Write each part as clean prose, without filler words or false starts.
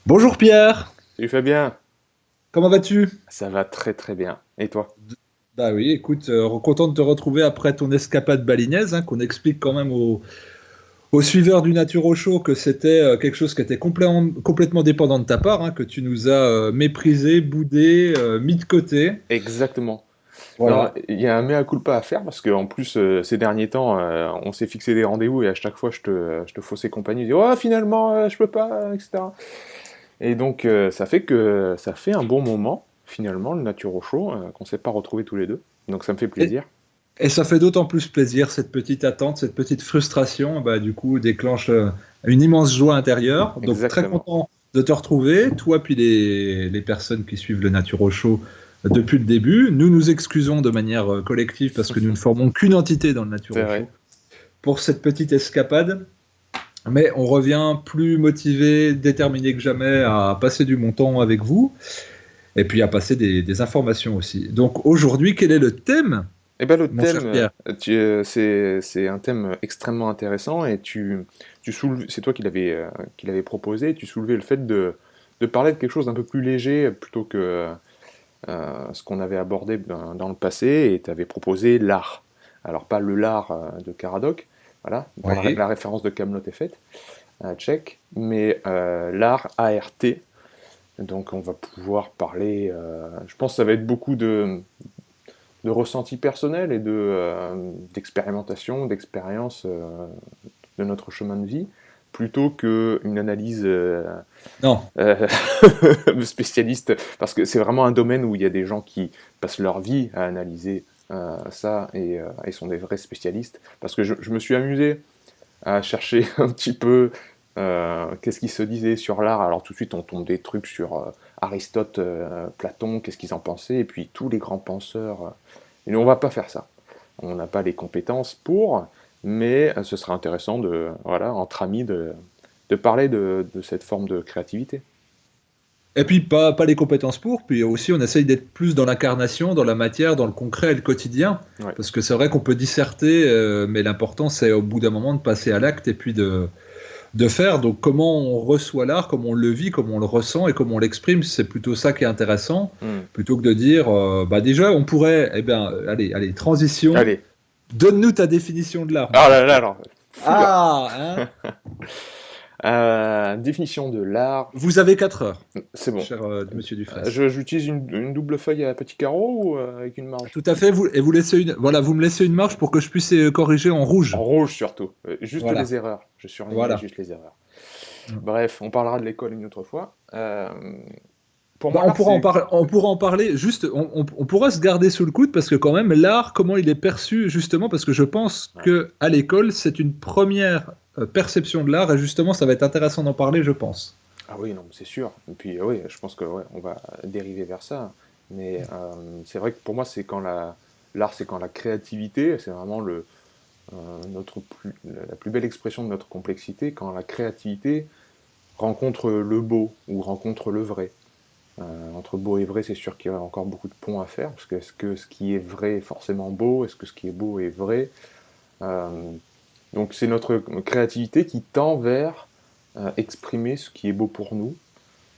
Bonjour Pierre, Salut Fabien, comment vas-tu? ça va très très bien. Et toi? Bah oui, écoute, content de te retrouver après ton escapade balinaise, qu'on explique quand même aux suiveurs du Naturo Show que c'était quelque chose qui était complètement dépendant de ta part, que tu nous as méprisé, boudé, mis de côté. Exactement. Non, Voilà. il y a un mea culpa à faire parce qu'en plus, ces derniers temps, on s'est fixé des rendez-vous et à chaque fois, je te faussais compagnie. Je dis, oh, finalement, je peux pas, etc. Et donc, ça fait que ça fait un bon moment, finalement, le Nature au Show, qu'on s'est pas retrouvés tous les deux. Donc, ça me fait Et, plaisir. et ça fait d'autant plus plaisir, cette petite attente, cette petite frustration, bah, du coup, déclenche une immense joie intérieure. Donc très Exactement. content de te retrouver, toi puis les personnes qui suivent le Naturo Show depuis le début. Nous nous excusons de manière collective parce que nous ne formons qu'une entité dans le C'est Naturo vrai. Show pour cette petite escapade. Mais on revient plus motivé, déterminé que jamais à passer du bon temps avec vous et puis à passer des informations aussi. Donc aujourd'hui, quel est le thème, Eh ben, le mon cher thème, Pierre? c'est un thème extrêmement intéressant et c'est toi qui l'avais proposé et tu soulevais le fait de parler de quelque chose d'un peu plus léger plutôt que ce qu'on avait abordé dans le passé et tu avais proposé l'art. Alors, pas le lard de Caradoc, voilà, dont Oui. la référence de Camelot est faite, tchèque, mais l'art ART. Donc, on va pouvoir parler, je pense que ça va être beaucoup de ressenti personnel et d'expérimentation, d'expérience de notre chemin de vie, plutôt qu'une analyse Non. euh, spécialiste, parce que c'est vraiment un domaine où il y a des gens qui passent leur vie à analyser ça et sont des vrais spécialistes. Parce que je me suis amusé à chercher un petit peu qu'est-ce qui se disait sur l'art. Alors tout de suite on tombe des trucs sur Aristote, Platon, qu'est-ce qu'ils en pensaient, et puis tous les grands penseurs. Et on va pas faire ça. On n'a pas les compétences pour, mais ce serait intéressant de, voilà, entre amis, de parler de cette forme de créativité. Et puis pas les compétences pour, puis aussi on essaye d'être plus dans l'incarnation, dans la matière, dans le concret et le quotidien. Ouais. Parce que c'est vrai qu'on peut disserter, mais l'important c'est au bout d'un moment de passer à l'acte et puis de faire. Donc comment on reçoit l'art, comment on le vit, comment on le ressent et comment on l'exprime, c'est plutôt ça qui est intéressant, Hmm. plutôt que de dire, bah déjà on pourrait, eh bien, allez, transition, Allez. donne-nous ta définition de l'art, mon Ah cher là là, Pierre. alors, fouille. Ah, hein. Définition de l'art. Vous avez 4 heures, C'est bon. cher monsieur Dufresne. J'utilise une double feuille à petits carreaux ou avec une marge? Tout à fait, et vous laissez voilà, vous me laissez une marge pour que je puisse corriger en rouge. En rouge surtout. Juste les Voilà, erreurs. Je surlignerai voilà. juste les erreurs. Bref, on parlera de l'école une autre fois. Pour Bah, moi, l'art, c'est... on pourra en parler, juste, on pourra se garder sous le coude parce que quand même, l'art, comment il est perçu, justement, parce que je pense Ouais. que à l'école, c'est une première perception de l'art, et justement, ça va être intéressant d'en parler, je pense. Ah oui, non, c'est sûr. Et puis, oui, je pense que ouais, on va dériver vers ça. Mais c'est vrai que pour moi, l'art, c'est quand la créativité, c'est vraiment la plus belle expression de notre complexité, quand la créativité rencontre le beau ou rencontre le vrai. Entre beau et vrai, c'est sûr qu'il y a encore beaucoup de ponts à faire, parce que est-ce que ce qui est vrai est forcément beau? Est-ce que ce qui est beau est vrai? Euh, donc c'est notre créativité qui tend vers exprimer ce qui est beau pour nous.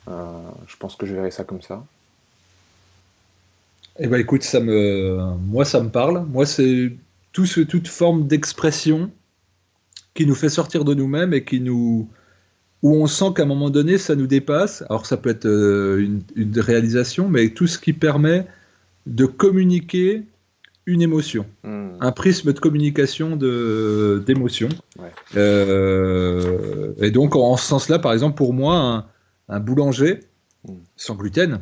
Je pense que je verrai ça comme ça. Eh ben, écoute, moi, ça me parle. Moi, c'est toute forme d'expression qui nous fait sortir de nous-mêmes et où on sent qu'à un moment donné, ça nous dépasse. Alors, ça peut être une réalisation, mais tout ce qui permet de communiquer une émotion, Hmm, un prisme de communication d'émotion. ouais. Et donc, en ce sens-là, par exemple, pour moi, un boulanger Hmm. sans gluten,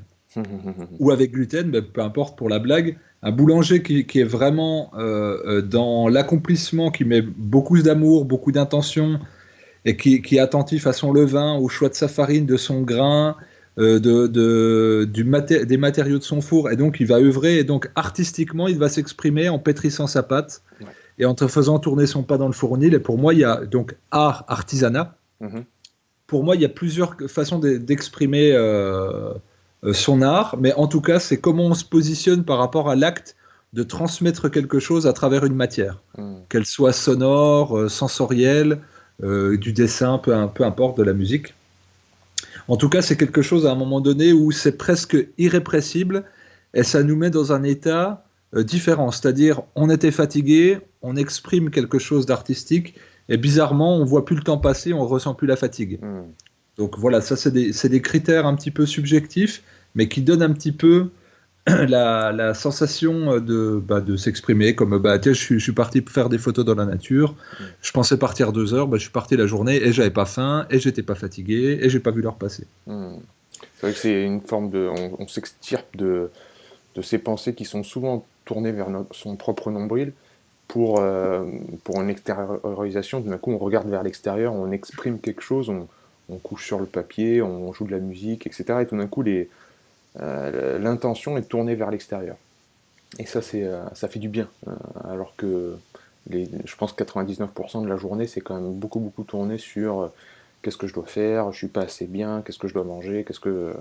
ou avec gluten, ben, peu importe pour la blague, un boulanger qui est vraiment dans l'accomplissement, qui met beaucoup d'amour, beaucoup d'intention, et qui est attentif à son levain, au choix de sa farine, de son grain, des matériaux de son four, et donc il va œuvrer, et donc artistiquement, il va s'exprimer en pétrissant sa pâte Ouais. et en te faisant tourner son pain dans le fournil. Et pour moi, il y a donc art, artisanat. Mhm. Pour moi, il y a plusieurs façons d'exprimer son art, mais en tout cas, c'est comment on se positionne par rapport à l'acte de transmettre quelque chose à travers une matière, Hmm. qu'elle soit sonore, sensorielle, du dessin, peu importe, de la musique. En tout cas, c'est quelque chose à un moment donné où c'est presque irrépressible et ça nous met dans un état différent. C'est-à-dire, on était fatigué, on exprime quelque chose d'artistique et bizarrement, on voit plus le temps passer, on ressent plus la fatigue. Hmm. Donc voilà, ça c'est des critères un petit peu subjectifs, mais qui donnent un petit peu la sensation de s'exprimer, comme bah, tiens, je suis parti faire des photos dans la nature, Hmm. je pensais partir 2 heures, bah, je suis parti la journée et j'avais pas faim, et j'étais pas fatigué, et j'ai pas vu l'heure passer. Hmm. C'est vrai que c'est une forme de. On s'extirpe de ces pensées qui sont souvent tournées vers son propre nombril pour une extériorisation. D'un coup, on regarde vers l'extérieur, on exprime quelque chose, on couche sur le papier, on joue de la musique, etc. Et tout d'un coup, l'intention est tournée vers l'extérieur. Et ça, ça fait du bien. Alors que je pense que 99% de la journée, c'est quand même beaucoup, beaucoup tourné sur qu'est-ce que je dois faire, je suis pas assez bien, qu'est-ce que je dois manger, qu'est-ce que.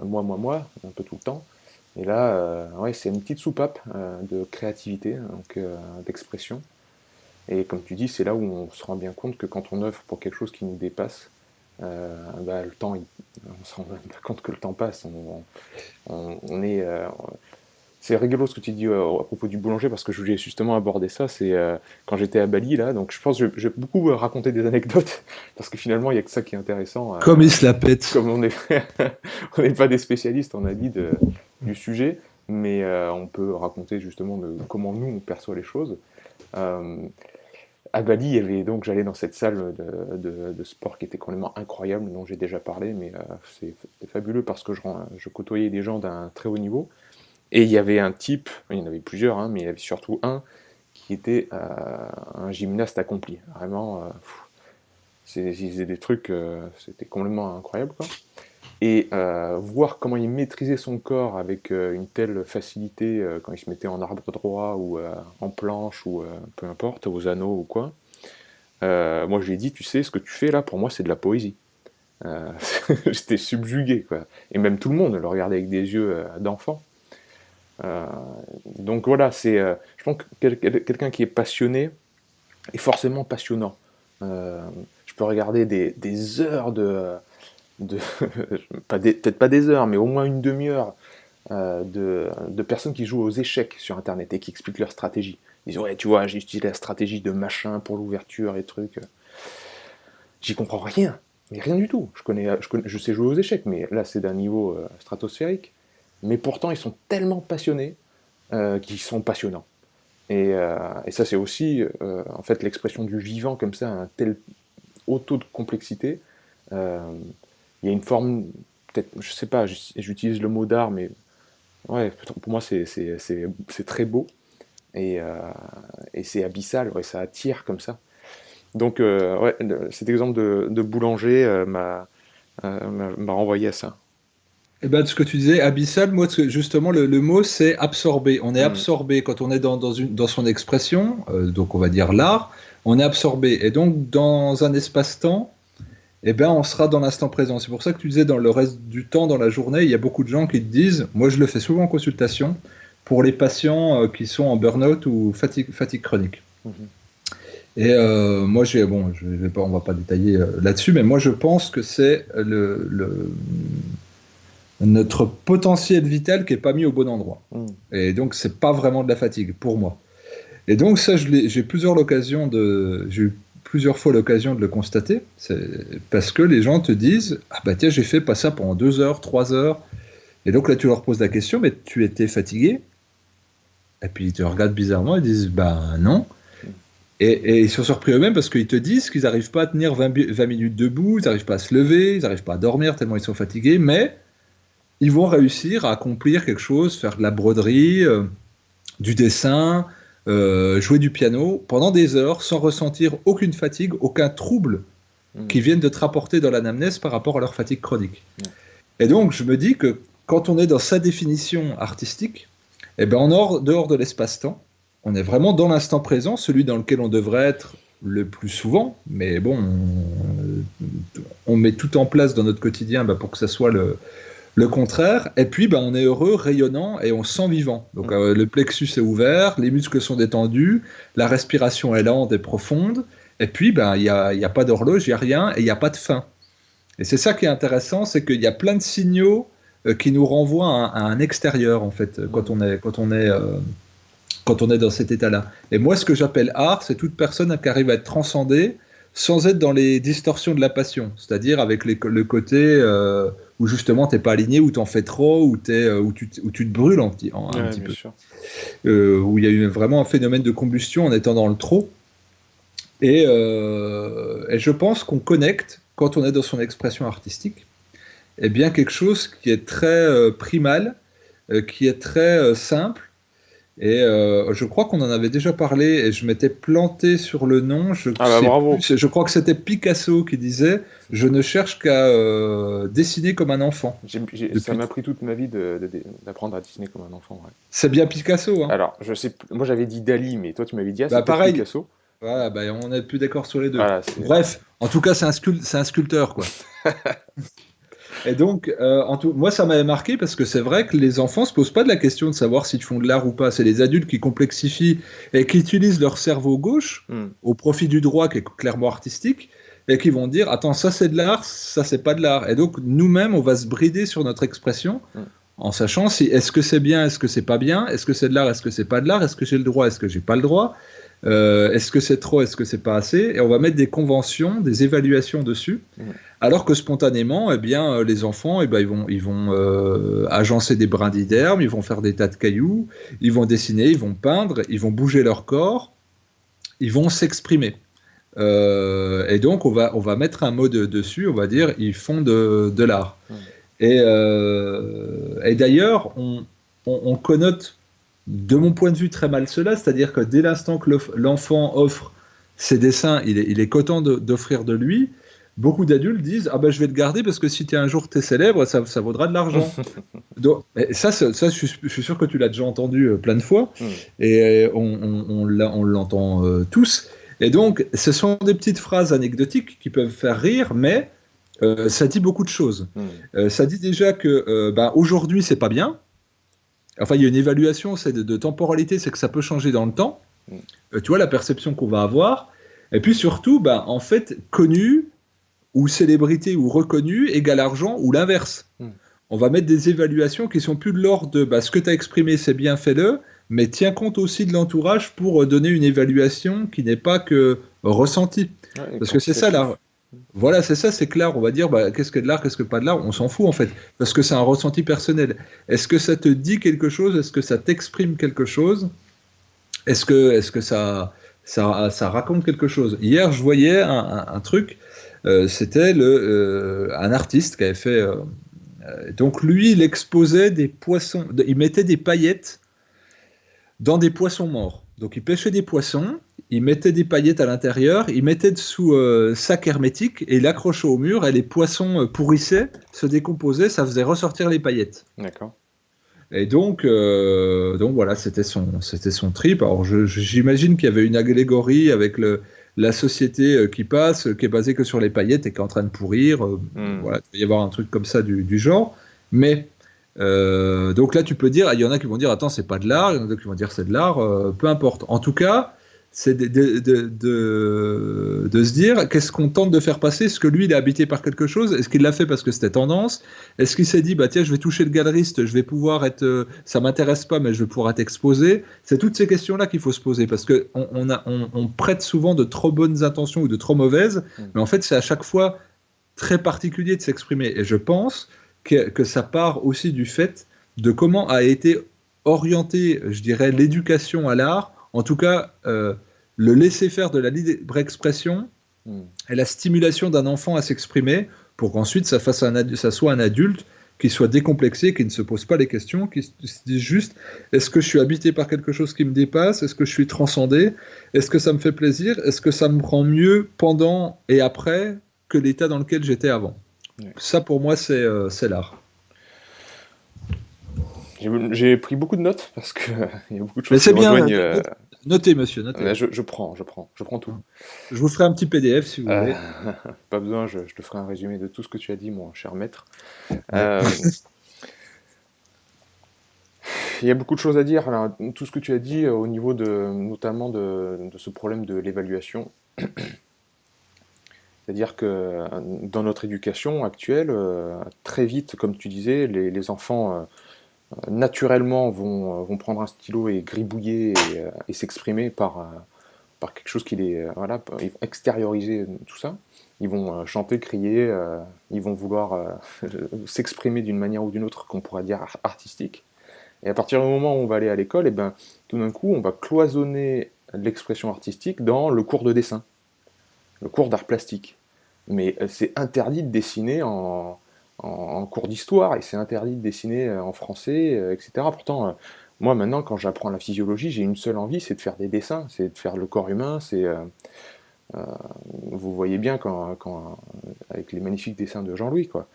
Moi, un peu tout le temps. Et là, ouais, c'est une petite soupape de créativité, donc d'expression. Et comme tu dis, c'est là où on se rend bien compte que quand on œuvre pour quelque chose qui nous dépasse, bah, le temps, on se rend même pas compte que le temps passe. On est, c'est rigolo ce que tu dis à propos du boulanger parce que je voulais justement aborder ça. C'est quand j'étais à Bali là, donc je pense que je vais beaucoup raconter des anecdotes parce que finalement il y a que ça qui est intéressant. Comme il se la pète. Comme on est, on n'est pas des spécialistes, on a dit du sujet, mais on peut raconter justement de comment nous on perçoit les choses. Euh, à Bali, il y avait donc j'allais dans cette salle de sport qui était complètement incroyable, dont j'ai déjà parlé, mais c'était fabuleux parce que je côtoyais des gens d'un très haut niveau. Et il y avait un type, il y en avait plusieurs, hein, mais il y avait surtout un qui était un gymnaste accompli. Vraiment, il faisait des trucs, c'était complètement incroyable, quoi. Et voir comment il maîtrisait son corps avec une telle facilité quand il se mettait en arbre droit ou en planche ou peu importe, aux anneaux ou quoi. Moi, je lui ai dit, tu sais, ce que tu fais là, pour moi, c'est de la poésie. Euh, J'étais subjugué, quoi. Et même tout le monde le regardait avec des yeux d'enfant. Euh, donc voilà, je pense que quelqu'un qui est passionné est forcément passionnant. Euh, je peux regarder des heures de peut-être pas des heures, mais au moins une demi-heure de personnes qui jouent aux échecs sur Internet et qui expliquent leur stratégie. Ils disent ouais, tu vois, j'ai utilisé la stratégie de machin pour l'ouverture et trucs. J'y comprends rien, mais rien du tout. Je sais jouer aux échecs, mais là c'est d'un niveau stratosphérique. Mais pourtant ils sont tellement passionnés qu'ils sont passionnants. Et ça c'est aussi en fait l'expression du vivant comme ça, un tel haut taux de complexité. Euh, il y a une forme, peut-être, je sais pas, j'utilise le mot d'art, mais ouais, pour moi c'est très beau et, euh, et c'est abyssal, ouais, ça attire comme ça. Donc ouais, cet exemple de boulanger m'a renvoyé à ça. Et ben, ce que tu disais, abyssal, moi, justement, le mot, c'est absorber. On est Mm, absorbé quand on est dans son expression, donc on va dire l'art, on est absorbé. Et donc, dans un espace-temps, eh ben, on sera dans l'instant présent. C'est pour ça que tu disais, dans le reste du temps, dans la journée, il y a beaucoup de gens qui te disent, moi je le fais souvent en consultation, pour les patients qui sont en burn-out ou fatigue chronique. mhm, Et moi, bon, je vais pas, on va pas détailler là-dessus, mais moi je pense que c'est notre potentiel vital qui est pas mis au bon endroit. mm, Et donc, c'est pas vraiment de la fatigue pour moi. Et donc, ça, j'ai eu plusieurs fois l'occasion de le constater. C'est parce que les gens te disent, ah bah tiens, j'ai fait pas ça pendant 2 heures, 3 heures. Et donc là, tu leur poses la question, mais tu étais fatigué? Et puis ils te regardent bizarrement, ils disent, bah non. mm, Et ils sont surpris eux-mêmes parce qu'ils te disent qu'ils n'arrivent pas à tenir 20 minutes debout, ils n'arrivent pas à se lever, ils n'arrivent pas à dormir tellement ils sont fatigués, mais ils vont réussir à accomplir quelque chose, faire de la broderie, du dessin, jouer du piano pendant des heures sans ressentir aucune fatigue, aucun trouble mm, qui viennent de te rapporter dans l'anamnèse par rapport à leur fatigue chronique. mm, Et donc, je me dis que quand on est dans sa définition artistique, eh ben, dehors de l'espace-temps, on est vraiment dans l'instant présent, celui dans lequel on devrait être le plus souvent, mais bon, on met tout en place dans notre quotidien bah, pour que ça soit le contraire. Et puis, bah, on est heureux, rayonnant et on se sent vivant. Donc, mm. le plexus est ouvert, les muscles sont détendus, la respiration est lente et profonde. Et puis, bah, il n'y a pas d'horloge, il n'y a rien et il n'y a pas de faim. Et c'est ça qui est intéressant, c'est qu'il y a plein de signaux qui nous renvoient à un extérieur, en fait, quand on est dans cet état-là. Et moi, ce que j'appelle art, c'est toute personne qui arrive à être transcendée sans être dans les distorsions de la passion, c'est-à-dire avec le côté où justement t'es pas aligné, où t'en fais trop, où tu te brûles un Ouais, petit bien peu, sûr. où il y a eu vraiment un phénomène de combustion en étant dans le trop. Et je pense qu'on connecte, quand on est dans son expression artistique, eh bien quelque chose qui est très primal, qui est très simple. Et je crois qu'on en avait déjà parlé et je m'étais planté sur le nom. Je Ah bah sais bravo. plus, je crois que c'était Picasso qui disait: Je ne cherche qu'à dessiner comme un enfant. Ça Depuis... m'a pris toute ma vie d'apprendre à dessiner comme un enfant. Ouais. C'est bien Picasso, hein? Alors, je sais, moi j'avais dit Dali, mais toi tu m'avais dit, ah, c'est Bah peut-être pareil. Picasso. Voilà, bah, on est plus d'accord sur les deux. Voilà, c'est. Bref, en tout cas, c'est un sculpteur, quoi. Et donc, moi, ça m'avait marqué parce que c'est vrai que les enfants se posent pas de la question de savoir s'ils font de l'art ou pas. C'est les adultes qui complexifient et qui utilisent leur cerveau gauche Hmm. au profit du droit qui est clairement artistique et qui vont dire, attends, ça c'est de l'art, ça c'est pas de l'art. Et donc, nous-mêmes, on va se brider sur notre expression Hmm. en sachant si est-ce que c'est bien, est-ce que c'est pas bien, est-ce que c'est de l'art, est-ce que c'est pas de l'art, est-ce que j'ai le droit, est-ce que j'ai pas le droit, est-ce que c'est trop, est-ce que c'est pas assez, et on va mettre des conventions, des évaluations dessus, Hmm. alors que spontanément, eh bien, les enfants, eh ben, ils vont agencer des brindilles d'herbe, ils vont faire des tas de cailloux, ils vont dessiner, ils vont peindre, ils vont bouger leur corps, ils vont s'exprimer. Et donc, on va mettre un mot dessus, on va dire, ils font de l'art. Hmm. Et d'ailleurs, on connote, de mon point de vue, très mal cela, c'est-à-dire que dès l'instant que l'enfant offre ses dessins, il est content d'offrir de lui. Beaucoup d'adultes disent: Ah ben je vais te garder parce que si tu un jour t'es célèbre, ça vaudra de l'argent. Donc, et ça je suis sûr que tu l'as déjà entendu plein de fois, Hmm. et on l'entend tous. Et donc, ce sont des petites phrases anecdotiques qui peuvent faire rire, mais ça dit beaucoup de choses. Hmm. Ça dit déjà que ben, aujourd'hui, c'est pas bien. Enfin, il y a une évaluation de temporalité, c'est que ça peut changer dans le temps. Hmm. Tu vois, la perception qu'on va avoir. Et puis surtout, ben, en fait, connu ou célébrité ou reconnu égale argent ou l'inverse. Hmm. On va mettre des évaluations qui sont plus de l'ordre de bah, ce que tu as exprimé, c'est bien, fais-le, mais tiens compte aussi de l'entourage pour donner une évaluation qui n'est pas que ressentie. Ouais, Parce que c'est ça quantitatif. là. Voilà, c'est ça, c'est clair. On va dire bah, qu'est-ce que de l'art, qu'est-ce que pas de l'art, on s'en fout en fait, parce que c'est un ressenti personnel. Est-ce que ça te dit quelque chose? Est-ce que ça t'exprime quelque chose? Est-ce que ça raconte quelque chose? Hier, je voyais un truc, c'était un artiste qui avait fait. Donc lui, il exposait des poissons, il mettait des paillettes dans des poissons morts. Donc il pêchait des poissons, il mettait des paillettes à l'intérieur, il mettait dessous sac hermétique et il accrochait au mur et les poissons pourrissaient, se décomposaient, ça faisait ressortir les paillettes. D'accord. Et donc voilà, c'était son trip. Alors j'imagine qu'il y avait une allégorie avec la société qui passe, qui est basée que sur les paillettes et qui est en train de pourrir. Hmm. Voilà, il peut y avoir un truc comme ça du genre. Mais donc là, tu peux dire, il y en a qui vont dire, attends, c'est pas de l'art, il y en a qui vont dire c'est de l'art, peu importe. En tout cas, c'est de se dire, qu'est-ce qu'on tente de faire passer? Est-ce que lui, il est habité par quelque chose? Est-ce qu'il l'a fait parce que c'était tendance? Est-ce qu'il s'est dit, bah tiens, je vais toucher le galeriste, je vais pouvoir être, ça m'intéresse pas, mais je vais pouvoir être exposé? C'est toutes ces questions-là qu'il faut se poser, parce que on prête souvent de trop bonnes intentions ou de trop mauvaises, Hmm. mais en fait, c'est à chaque fois très particulier de s'exprimer. Et je pense que ça part aussi du fait de comment a été orientée, je dirais, l'éducation à l'art, en tout cas le laisser-faire de la libre expression Hmm. et la stimulation d'un enfant à s'exprimer pour qu'ensuite ça soit un adulte qui soit décomplexé, qui ne se pose pas les questions, qui se dit juste est-ce que je suis habité par quelque chose qui me dépasse, est-ce que je suis transcendé, est-ce que ça me fait plaisir, est-ce que ça me rend mieux pendant et après que l'état dans lequel j'étais avant. Ouais. Ça pour moi c'est l'art. J'ai pris beaucoup de notes parce que il y a beaucoup de Mais choses qui c'est bien, rejoignent. notez monsieur, notez. Je prends tout. Je vous ferai un petit PDF si vous Euh, voulez. Pas besoin, je te ferai un résumé de tout ce que tu as dit, mon cher maître. Ouais. Euh, il y a beaucoup de choses à dire. Alors, tout ce que tu as dit au niveau notamment de ce problème de l'évaluation. C'est-à-dire que dans notre éducation actuelle, très vite, comme tu disais, les enfants naturellement vont prendre un stylo et gribouiller et s'exprimer par quelque chose qui les... voilà, ils vont extérioriser tout ça. Ils vont chanter, crier, ils vont vouloir s'exprimer d'une manière ou d'une autre qu'on pourrait dire artistique. Et à partir du moment où on va aller à l'école, et ben, tout d'un coup, on va cloisonner l'expression artistique dans le cours de dessin, le cours d'art plastique. Mais c'est interdit de dessiner en cours d'histoire, et c'est interdit de dessiner en français, etc. Pourtant, moi maintenant, quand j'apprends la physiologie, j'ai une seule envie, c'est de faire des dessins, c'est de faire le corps humain, vous voyez bien avec les magnifiques dessins de Jean-Louis, quoi.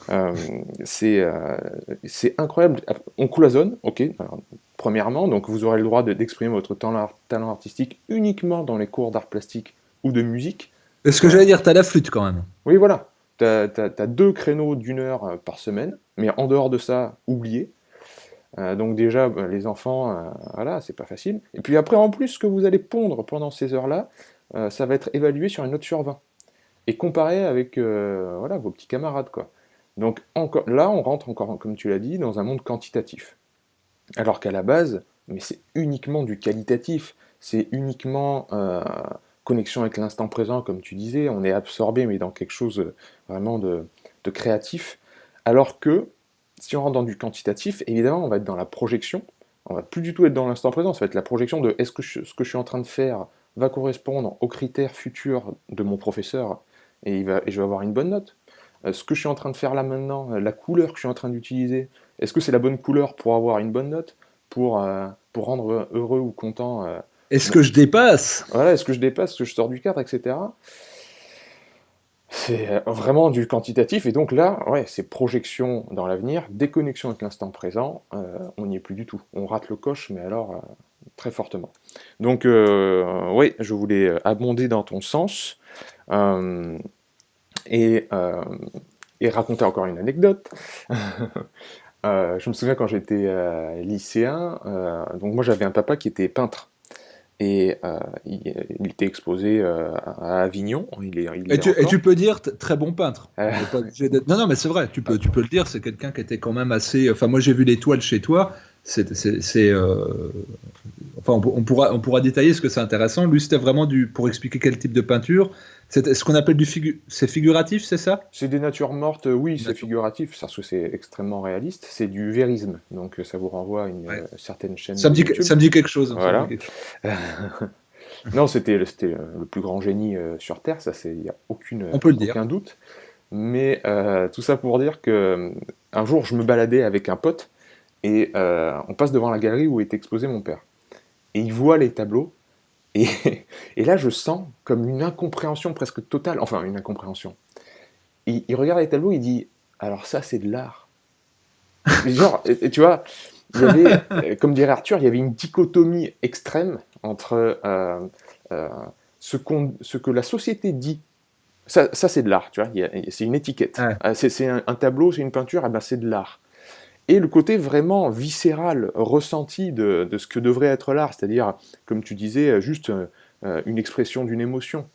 Euh, c'est incroyable. On cloisonne, ok. Alors, premièrement, donc vous aurez le droit d'exprimer votre talent artistique uniquement dans les cours d'art plastique ou de musique. Et ce que j'allais dire, t'as la flûte quand même. Oui, voilà. T'as 2 créneaux d'1 heure par semaine, mais en dehors de ça, oubliez. Donc déjà, les enfants, voilà, c'est pas facile. Et puis après, en plus, ce que vous allez pondre pendant ces heures-là, ça va être évalué sur une note sur 20. Et comparé avec voilà, vos petits camarades, quoi. Donc encore, là, on rentre encore, comme tu l'as dit, dans un monde quantitatif. Alors qu'à la base, mais c'est uniquement du qualitatif, c'est uniquement connexion avec l'instant présent, comme tu disais, on est absorbé, mais dans quelque chose vraiment de créatif. Alors que si on rentre dans du quantitatif, évidemment, on va être dans la projection, on va plus du tout être dans l'instant présent, ça va être la projection de est-ce que ce que je suis en train de faire va correspondre aux critères futurs de mon professeur et je vais avoir une bonne note. Ce que je suis en train de faire là maintenant, la couleur que je suis en train d'utiliser, est-ce que c'est la bonne couleur pour avoir une bonne note, pour rendre heureux ou content Est-ce que je dépasse? voilà, est-ce que je dépasse, est-ce que je sors du cadre, etc. C'est vraiment du quantitatif, et donc là, ouais, c'est projection dans l'avenir, déconnexion avec l'instant présent, on n'y est plus du tout. On rate le coche, mais alors très fortement. Donc, oui, je voulais abonder dans ton sens, euh, et, euh, et raconter encore une anecdote. Je me souviens quand j'étais lycéen, donc moi j'avais un papa qui était peintre. Et il était exposé à Avignon, il Et l'est et encore. tu peux dire très bon peintre. Euh, On n'est pas obligé d'être. Non, non, mais c'est vrai, tu peux le dire, c'est quelqu'un qui était quand même assez. Enfin, moi j'ai vu les toiles chez toi. Enfin, on pourra détailler ce que c'est intéressant. Lui, c'était vraiment pour expliquer quel type de peinture. C'était ce qu'on appelle c'est figuratif, c'est ça? c'est des natures mortes, oui, c'est D'accord. figuratif, parce que c'est extrêmement réaliste. C'est du vérisme, donc ça vous renvoie à une Ouais. certaine chaîne de YouTube. Ça me dit quelque chose, hein, ça me dit Voilà. quelque chose. Non, c'était le plus grand génie sur Terre, ça, il n'y a On peut le dire. aucun doute. Mais tout ça pour dire que un jour, je me baladais avec un pote, et on passe devant la galerie où est exposé mon père. Et il voit les tableaux, et, et là, je sens comme une incompréhension presque totale, enfin une incompréhension. Il regarde les tableaux, il dit, alors ça, c'est de l'art. Genre, et tu vois, il y avait, comme dirait Arthur, il y avait une dichotomie extrême entre euh, ce que la société dit. Ça c'est de l'art, tu vois, c'est une étiquette. Ouais. C'est un tableau, c'est une peinture, eh ben c'est de l'art. Et le côté vraiment viscéral, ressenti de ce que devrait être l'art, c'est-à-dire, comme tu disais, juste une expression d'une émotion,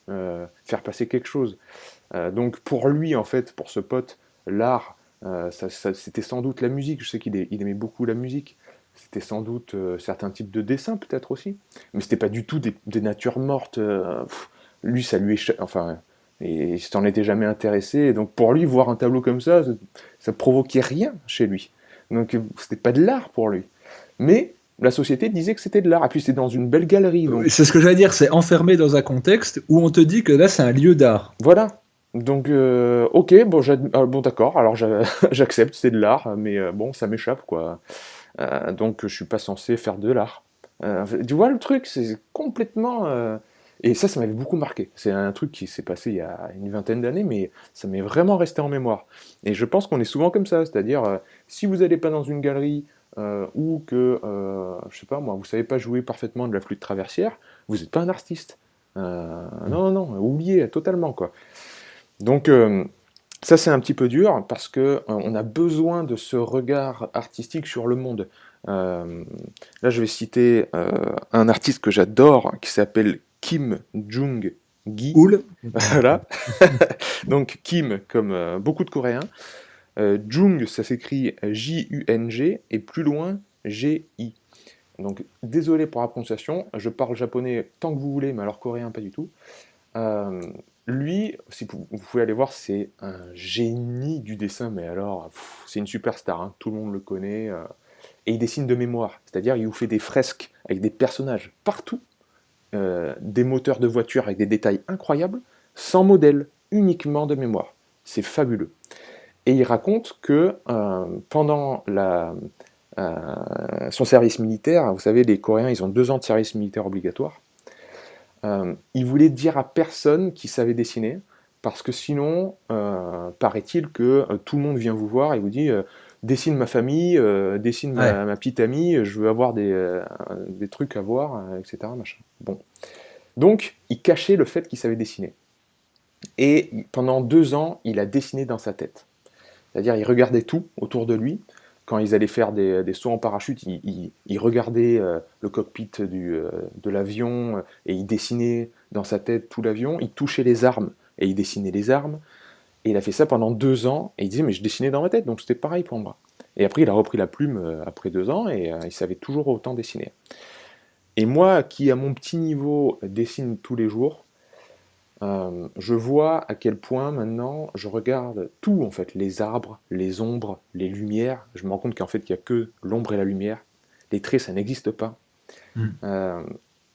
faire passer quelque chose. Donc pour lui, en fait, pour ce pote, l'art, c'était sans doute la musique. Je sais il aimait beaucoup la musique. C'était sans doute certains types de dessins, peut-être aussi. Mais c'était pas du tout des natures mortes. Lui, ça lui enfin, et il s'en était jamais intéressé. Et donc pour lui, voir un tableau comme ça provoquait rien chez lui. Donc c'était pas de l'art pour lui. Mais la société disait que c'était de l'art. Et puis c'était dans une belle galerie. Donc C'est ce que j'allais dire, c'est enfermé dans un contexte où on te dit que là, c'est un lieu d'art. voilà. Donc, ok, bon, bon d'accord, alors j'accepte, c'est de l'art, mais bon, ça m'échappe, quoi. Donc, je suis pas censé faire de l'art. Tu vois, le truc, c'est complètement... Et ça m'avait beaucoup marqué. C'est un truc qui s'est passé il y a une vingtaine d'années, mais ça m'est vraiment resté en mémoire. Et je pense qu'on est souvent comme ça, c'est-à-dire, si vous n'allez pas dans une galerie, ou que, je sais pas moi, vous savez pas jouer parfaitement de la flûte traversière, vous n'êtes pas un artiste. Non, non, non, oubliez totalement, quoi. Donc ça c'est un petit peu dur parce que on a besoin de ce regard artistique sur le monde. Euh, Là je vais citer un artiste que j'adore qui s'appelle Kim Jung. Gi, Oul. voilà. Donc Kim, comme beaucoup de Coréens. Jung, ça s'écrit Jung, et plus loin, Gi. Donc désolé pour la prononciation, je parle japonais tant que vous voulez, mais alors coréen pas du tout. Euh, Lui, si vous pouvez aller voir, c'est un génie du dessin, mais alors, c'est une superstar, hein, tout le monde le connaît. Et il dessine de mémoire, c'est-à-dire il vous fait des fresques avec des personnages partout, des moteurs de voitures avec des détails incroyables, sans modèle, uniquement de mémoire. C'est fabuleux. Et il raconte que pendant son service militaire, vous savez, les Coréens, ils ont 2 ans de service militaire obligatoire, il voulait dire à personne qu'il savait dessiner, parce que sinon, paraît-il que tout le monde vient vous voir et vous dit dessine ma famille, dessine Ouais. ma petite amie, je veux avoir des trucs à voir, etc. Machin. Bon. Donc, il cachait le fait qu'il savait dessiner. Et pendant 2 ans, il a dessiné dans sa tête. C'est-à-dire, il regardait tout autour de lui. Quand ils allaient faire des sauts en parachute, il regardait le cockpit de l'avion et il dessinait dans sa tête tout l'avion. Il touchait les armes et il dessinait les armes. Et il a fait ça pendant 2 ans. Et il disait, mais je dessinais dans ma tête, donc c'était pareil pour moi. Et après, il a repris la plume après 2 ans et il savait toujours autant dessiner. Et moi, qui à mon petit niveau dessine tous les jours, je vois à quel point maintenant je regarde tout en fait, les arbres, les ombres, les lumières. Je me rends compte qu'en fait il n'y a que l'ombre et la lumière. Les traits ça n'existe pas. Mm.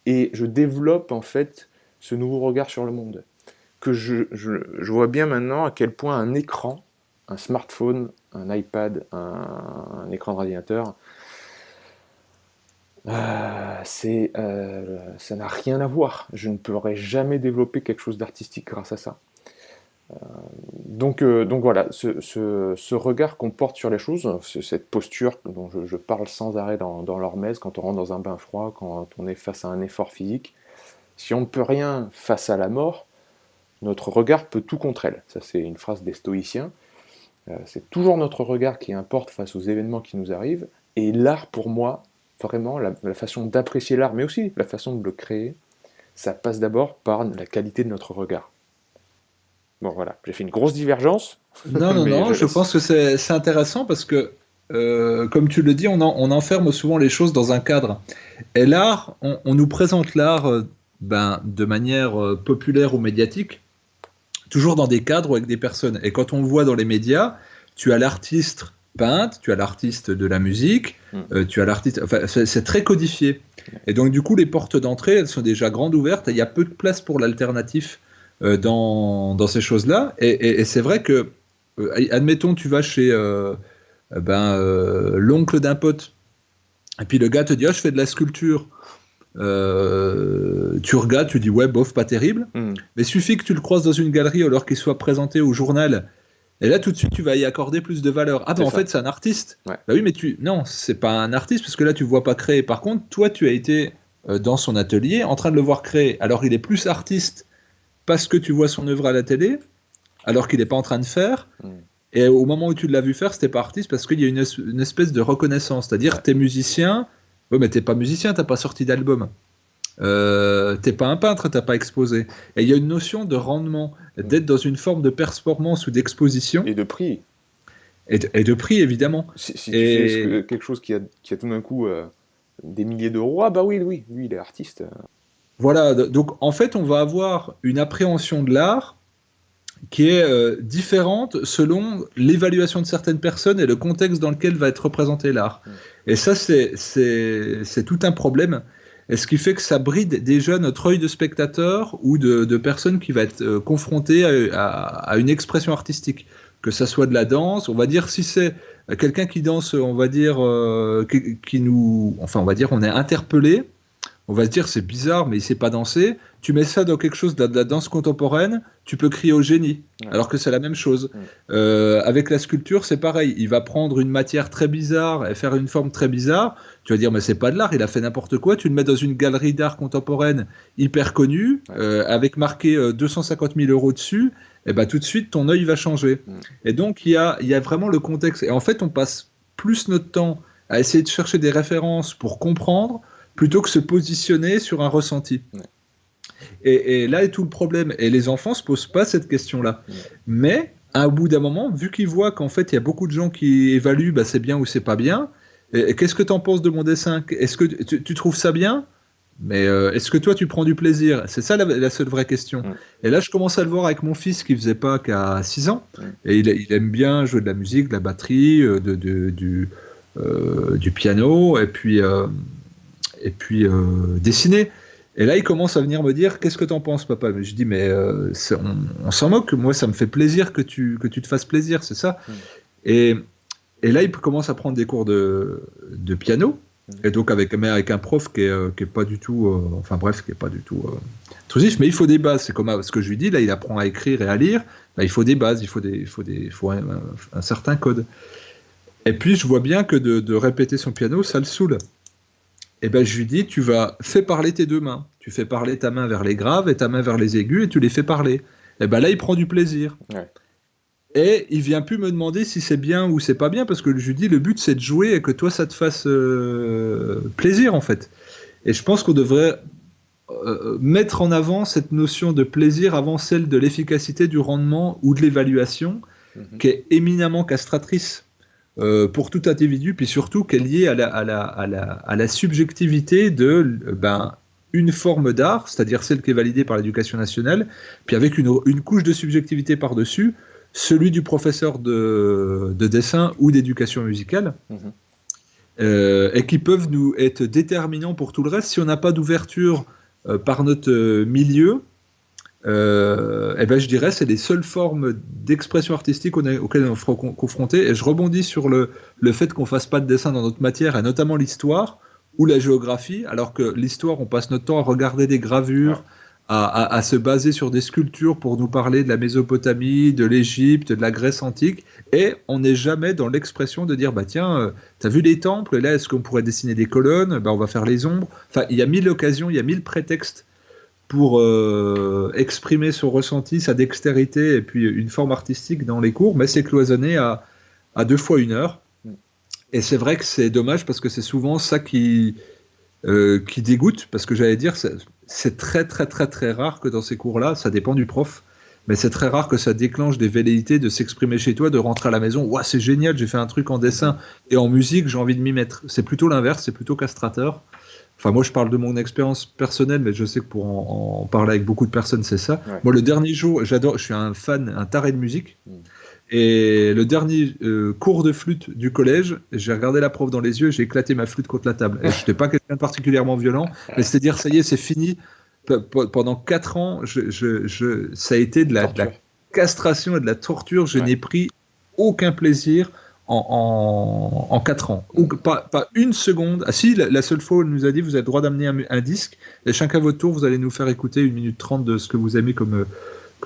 Et je développe en fait ce nouveau regard sur le monde. Que je vois bien maintenant à quel point un écran, un smartphone, un iPad, un écran d'ordinateur, ça n'a rien à voir. Je ne pourrais jamais développer quelque chose d'artistique grâce à ça. Donc voilà, ce regard qu'on porte sur les choses, cette posture dont je parle sans arrêt dans l'hormèse, quand on rentre dans un bain froid, quand on est face à un effort physique, si on ne peut rien face à la mort, notre regard peut tout contre elle. Ça c'est une phrase des stoïciens. C'est toujours notre regard qui importe face aux événements qui nous arrivent. Et l'art pour moi, vraiment, la façon d'apprécier l'art, mais aussi la façon de le créer, ça passe d'abord par la qualité de notre regard. Bon voilà, j'ai fait une grosse divergence, Non, non, mais non, je je laisse. pense que c'est intéressant parce que, comme tu le dis, on enferme souvent les choses dans un cadre. Et l'art, on nous présente l'art de manière populaire ou médiatique, toujours dans des cadres ou avec des personnes. Et quand on le voit dans les médias, tu as l'artiste peintre, tu as l'artiste de la musique, tu as l'artiste. Enfin, c'est très codifié. Et donc, du coup, les portes d'entrée, elles sont déjà grandes ouvertes et il y a peu de place pour l'alternatif dans ces choses-là. Et c'est vrai que, admettons, tu vas chez l'oncle d'un pote, et puis le gars te dit, ah, je fais de la sculpture. Tu regardes, tu dis ouais, bof, pas terrible. Mm. Mais suffit que tu le croises dans une galerie alors qu'il soit présenté au journal. Et là, tout de suite, tu vas y accorder plus de valeur. Ah, ben C'est en ça. fait, c'est un artiste. Ouais. Bah oui, mais non, c'est pas un artiste parce que là, tu vois pas créer. Par contre, toi, tu as été dans son atelier en train de le voir créer. Alors, il est plus artiste parce que tu vois son œuvre à la télé, alors qu'il n'est pas en train de faire. Mm. Et au moment où tu l'as vu faire, c'était pas artiste parce qu'il y a une espèce de reconnaissance. C'est-à-dire, Ouais. t'es musicien. Ouais, mais t'es pas musicien, t'as pas sorti d'album. T'es pas un peintre, t'as pas exposé. Et il y a une notion de rendement, d'être dans une forme de performance ou d'exposition, Et de prix. et de prix évidemment. Si tu fais Et quelque chose qui a tout d'un coup des milliers d'euros, ah bah oui, oui, lui il est artiste. voilà, donc en fait, on va avoir une appréhension de l'art qui est différente selon l'évaluation de certaines personnes et le contexte dans lequel va être représenté l'art. Mm. Et ça, c'est tout un problème. Et ce qui fait que ça bride déjà notre œil de spectateur ou de personne qui va être confrontée à une expression artistique. Que ça soit de la danse, on va dire, si c'est quelqu'un qui danse, on va dire, qui nous. Enfin, on va dire, on est interpellé, on va se dire c'est bizarre, mais il sait pas danser. Tu mets ça dans quelque chose de la danse contemporaine, tu peux crier au génie. Ouais. Alors que c'est la même chose. Mm. Avec la sculpture, c'est pareil. Il va prendre une matière très bizarre et faire une forme très bizarre. Tu vas dire, mais c'est pas de l'art, il a fait n'importe quoi. Tu le mets dans une galerie d'art contemporaine hyper connue, Ouais. avec marqué 250 000 euros dessus. Et ben tout de suite, ton œil va changer. Mm. Et donc, il y a vraiment le contexte. Et en fait, on passe plus notre temps à essayer de chercher des références pour comprendre plutôt que se positionner sur un ressenti. Ouais. Et là est tout le problème. Et les enfants se posent pas cette question-là. Mm. Mais à bout d'un moment, vu qu'ils voient qu'en fait il y a beaucoup de gens qui évaluent bah, c'est bien ou c'est pas bien, et qu'est-ce que tu en penses de mon dessin? Est-ce que tu trouves ça bien? Mais est-ce que toi tu prends du plaisir? C'est ça la seule vraie question. Mm. Et là je commence à le voir avec mon fils qui faisait pas qu'à 6 ans. Mm. Et il aime bien jouer de la musique, de la batterie, du piano, et puis dessiner. Et là, il commence à venir me dire, qu'est-ce que t'en penses, papa? Mais je dis, mais on s'en moque, moi, ça me fait plaisir que tu te fasses plaisir, c'est ça. Mm. Et, et là, il commence à prendre des cours de piano, Mm. et donc mais avec un prof qui est pas du tout, enfin bref, qui est pas du tout intrusif, mais il faut des bases. C'est comme ce que je lui dis, là, il apprend à écrire et à lire, bah, il faut des bases, il faut un certain code. Et puis, je vois bien que de répéter son piano, ça le saoule. Et ben je lui dis, fais parler tes deux mains. Tu fais parler ta main vers les graves et ta main vers les aigus et tu les fais parler. Et ben là, il prend du plaisir. Ouais. Et il vient plus me demander si c'est bien ou c'est pas bien parce que je lui dis, le but c'est de jouer et que toi ça te fasse plaisir en fait. Et je pense qu'on devrait mettre en avant cette notion de plaisir avant celle de l'efficacité, du rendement ou de l'évaluation Mhm. qui est éminemment castratrice pour tout individu, puis surtout qu'elle est liée à la subjectivité de une forme d'art, c'est-à-dire celle qui est validée par l'éducation nationale, puis avec une couche de subjectivité par-dessus, celui du professeur de dessin ou d'éducation musicale, Mhm. et qui peuvent nous être déterminants pour tout le reste. Si on n'a pas d'ouverture par notre milieu, eh ben, je dirais c'est les seules formes d'expression artistique auxquelles on sera confronté. Et je rebondis sur le fait qu'on fasse pas de dessin dans notre matière, et notamment l'histoire ou la géographie, alors que l'histoire, on passe notre temps à regarder des Ouais. gravures, à se baser sur des sculptures pour nous parler de la Mésopotamie, de l'Égypte, de la Grèce antique, et on n'est jamais dans l'expression de dire, bah tiens, t'as vu les temples, là, est-ce qu'on pourrait dessiner des colonnes? Bah, on va faire les ombres. Enfin, il y a mille occasions, il y a mille prétextes pour exprimer son ressenti, sa dextérité et puis une forme artistique dans les cours, mais c'est cloisonné à 2 fois 1 heure. Mm. Et c'est vrai que c'est dommage parce que c'est souvent ça qui dégoûte, parce que j'allais dire, c'est très très très très rare que dans ces cours-là, ça dépend du prof, mais c'est très rare que ça déclenche des velléités de s'exprimer chez toi, de rentrer à la maison, ouah, c'est génial, j'ai fait un truc en Mhm. dessin et en musique, j'ai envie de m'y mettre. C'est plutôt l'inverse, c'est plutôt castrateur. Enfin, moi, je parle de mon expérience personnelle, mais je sais que pour en parler avec beaucoup de personnes, c'est ça. Ouais. Moi, le dernier jour, j'adore, je suis un fan, un taré de musique. Mm. Et le dernier cours de flûte du collège, j'ai regardé la prof dans les yeux et j'ai éclaté ma flûte contre la table. Et je n'étais pas quelqu'un de particulièrement violent, mais c'était dire, ça y est, c'est fini. Pendant 4 ans, ça a été de la Torture. castration et de la torture. Je Ouais. n'ai pris aucun plaisir en 4 ans. Ou pas une seconde. Ah si, la seule fois où elle nous a dit, vous avez le droit d'amener un disque, et chacun à votre tour, vous allez nous faire écouter 1 minute 30 de ce que vous aimez comme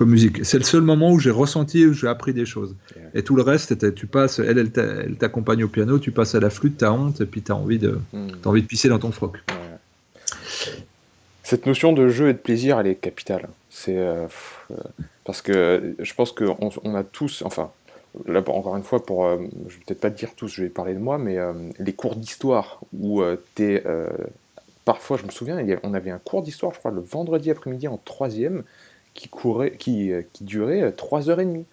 musique. C'est le seul moment où j'ai ressenti, où j'ai appris des choses. Yeah. Et tout le reste, tu passes, elle t'accompagne au piano, tu passes à la flûte, t'as honte, et puis t'as envie de pisser dans ton froc. Ouais. Cette notion de jeu et de plaisir, elle est capitale. C'est parce que je pense qu'on a tous, enfin, là encore une fois, je vais peut-être pas te dire tous, je vais parler de moi, mais les cours d'histoire où parfois, je me souviens, on avait un cours d'histoire, je crois, le vendredi après-midi en troisième, qui durait 3h30.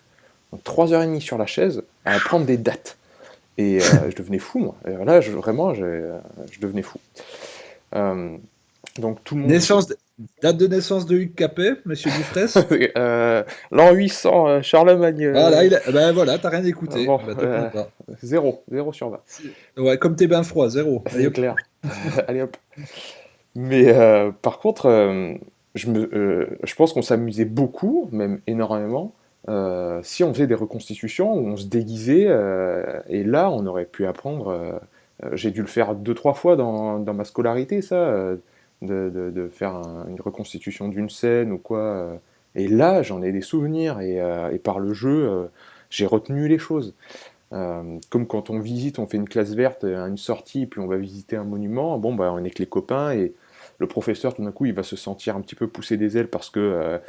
Donc 3h30 sur la chaise à apprendre des dates. Et je devenais fou, moi. Et là, vraiment, je devenais fou. Donc tout le monde... Date de naissance de Hugues Capet, monsieur Dufresne. L'an 800, Charlemagne. Voilà, ben voilà, t'as rien écouté. Bon, Ben, te plains pas. 0 sur 20. Ouais, comme tes bains froids, 0. Allez, C'est hop. clair. Allez hop. Mais par contre, je pense qu'on s'amusait beaucoup, même énormément, si on faisait des reconstitutions où on se déguisait, et là, on aurait pu apprendre. J'ai dû le faire 2-3 fois dans ma scolarité, ça, de faire une reconstitution d'une scène ou quoi. Et là, j'en ai des souvenirs, et par le jeu, j'ai retenu les choses. Comme quand on visite, on fait une classe verte à une sortie, puis on va visiter un monument, bon, bah, on est que les copains, le professeur, tout d'un coup, il va se sentir un petit peu pousser des ailes parce que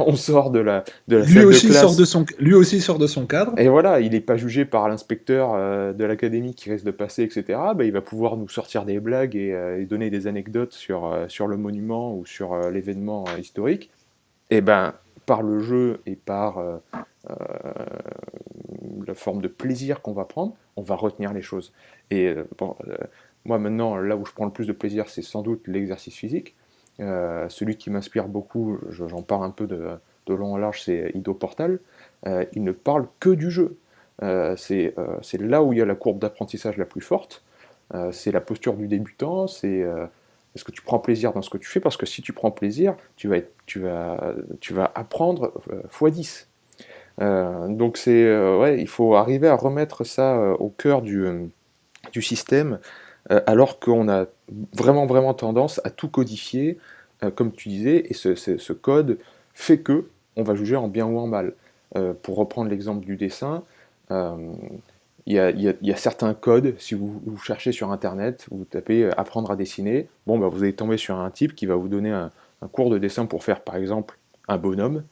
on sort de la Lui salle de aussi sort de classe. son, lui aussi sort de son cadre. Et voilà, il n'est pas jugé par l'inspecteur de l'académie qui risque de passer, etc. Ben, il va pouvoir nous sortir des blagues et donner des anecdotes sur le monument ou sur l'événement historique. Et ben, par le jeu et par la forme de plaisir qu'on va prendre, on va retenir les choses. Et moi maintenant, là où je prends le plus de plaisir, c'est sans doute l'exercice physique. Celui qui m'inspire beaucoup, j'en parle un peu de long en large, c'est Ido Portal. Il ne parle que du jeu. C'est là où il y a la courbe d'apprentissage la plus forte. C'est la posture du débutant, c'est est-ce que tu prends plaisir dans ce que tu fais? Parce que si tu prends plaisir, tu vas apprendre x10. Donc ouais, il faut arriver à remettre ça au cœur du système, alors qu'on a vraiment, vraiment tendance à tout codifier, comme tu disais, et ce code fait que on va juger en bien ou en mal. Pour reprendre l'exemple du dessin, il y a certains codes, si vous cherchez sur Internet, vous tapez apprendre à dessiner, bon, bah, vous allez tomber sur un type qui va vous donner un cours de dessin pour faire, par exemple, un bonhomme.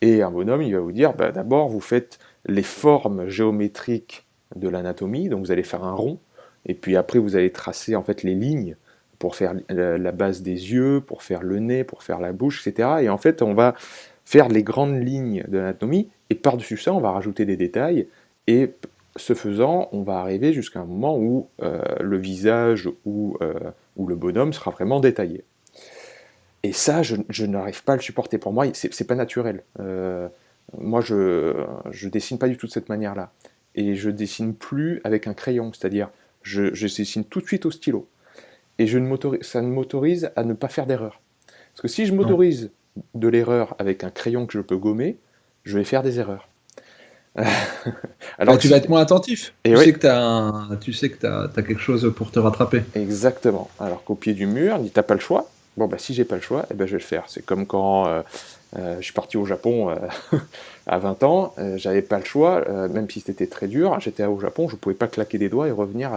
Et un bonhomme, il va vous dire, bah, d'abord, vous faites les formes géométriques de l'anatomie, donc vous allez faire un rond, et puis après, vous allez tracer en fait les lignes pour faire la base des yeux, pour faire le nez, pour faire la bouche, etc. Et en fait, on va faire les grandes lignes de l'anatomie, et par-dessus ça, on va rajouter des détails, et ce faisant, on va arriver jusqu'à un moment où le visage ou le bonhomme sera vraiment détaillé. Et ça, je n'arrive pas à le supporter. Pour moi, c'est pas naturel. Moi, je dessine pas du tout de cette manière-là. Et je dessine plus avec un crayon, c'est-à-dire je dessine tout de suite au stylo. Et ça ne m'autorise à ne pas faire d'erreur. Parce que si je Non. m'autorise de l'erreur avec un crayon que je peux gommer, je vais faire des erreurs. Bah, Alors que tu vas être moins attentif. Et Tu oui, sais que tu sais que t'as quelque chose pour te rattraper. exactement. Alors qu'au pied du mur, il dit t'as pas le choix. Bon, bah si j'ai pas le choix, eh ben, je vais le faire. C'est comme quand je suis parti au Japon à 20 ans, j'avais pas le choix, même si c'était très dur. J'étais au Japon, je pouvais pas claquer des doigts et revenir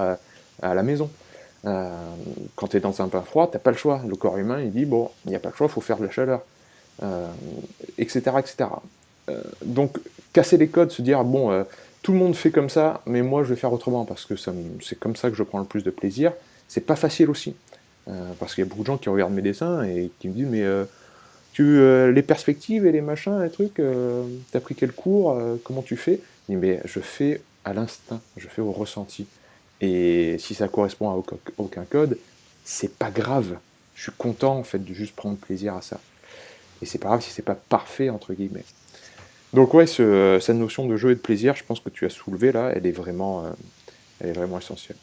à la maison. Euh, Quand tu es dans un bain froid, t'as pas le choix. Le corps humain, il dit bon, il n'y a pas le choix, il faut faire de la chaleur, euh, etc., etc. Donc, casser les codes, se dire bon, tout le monde fait comme ça, mais moi je vais faire autrement parce que c'est comme ça que je prends le plus de plaisir. C'est pas facile aussi. Parce qu'il y a beaucoup de gens qui regardent mes dessins et qui me disent mais les perspectives et les machins, les trucs, t'as pris quel cours, comment tu fais? Je dis mais je fais à l'instinct, je fais au ressenti. Et si ça correspond à aucun code, c'est pas grave. Je suis content en fait de juste prendre plaisir à ça. Et c'est pas grave si c'est pas parfait entre guillemets. Donc ouais, cette notion de jeu et de plaisir, je pense que tu as soulevé là, elle est vraiment essentielle.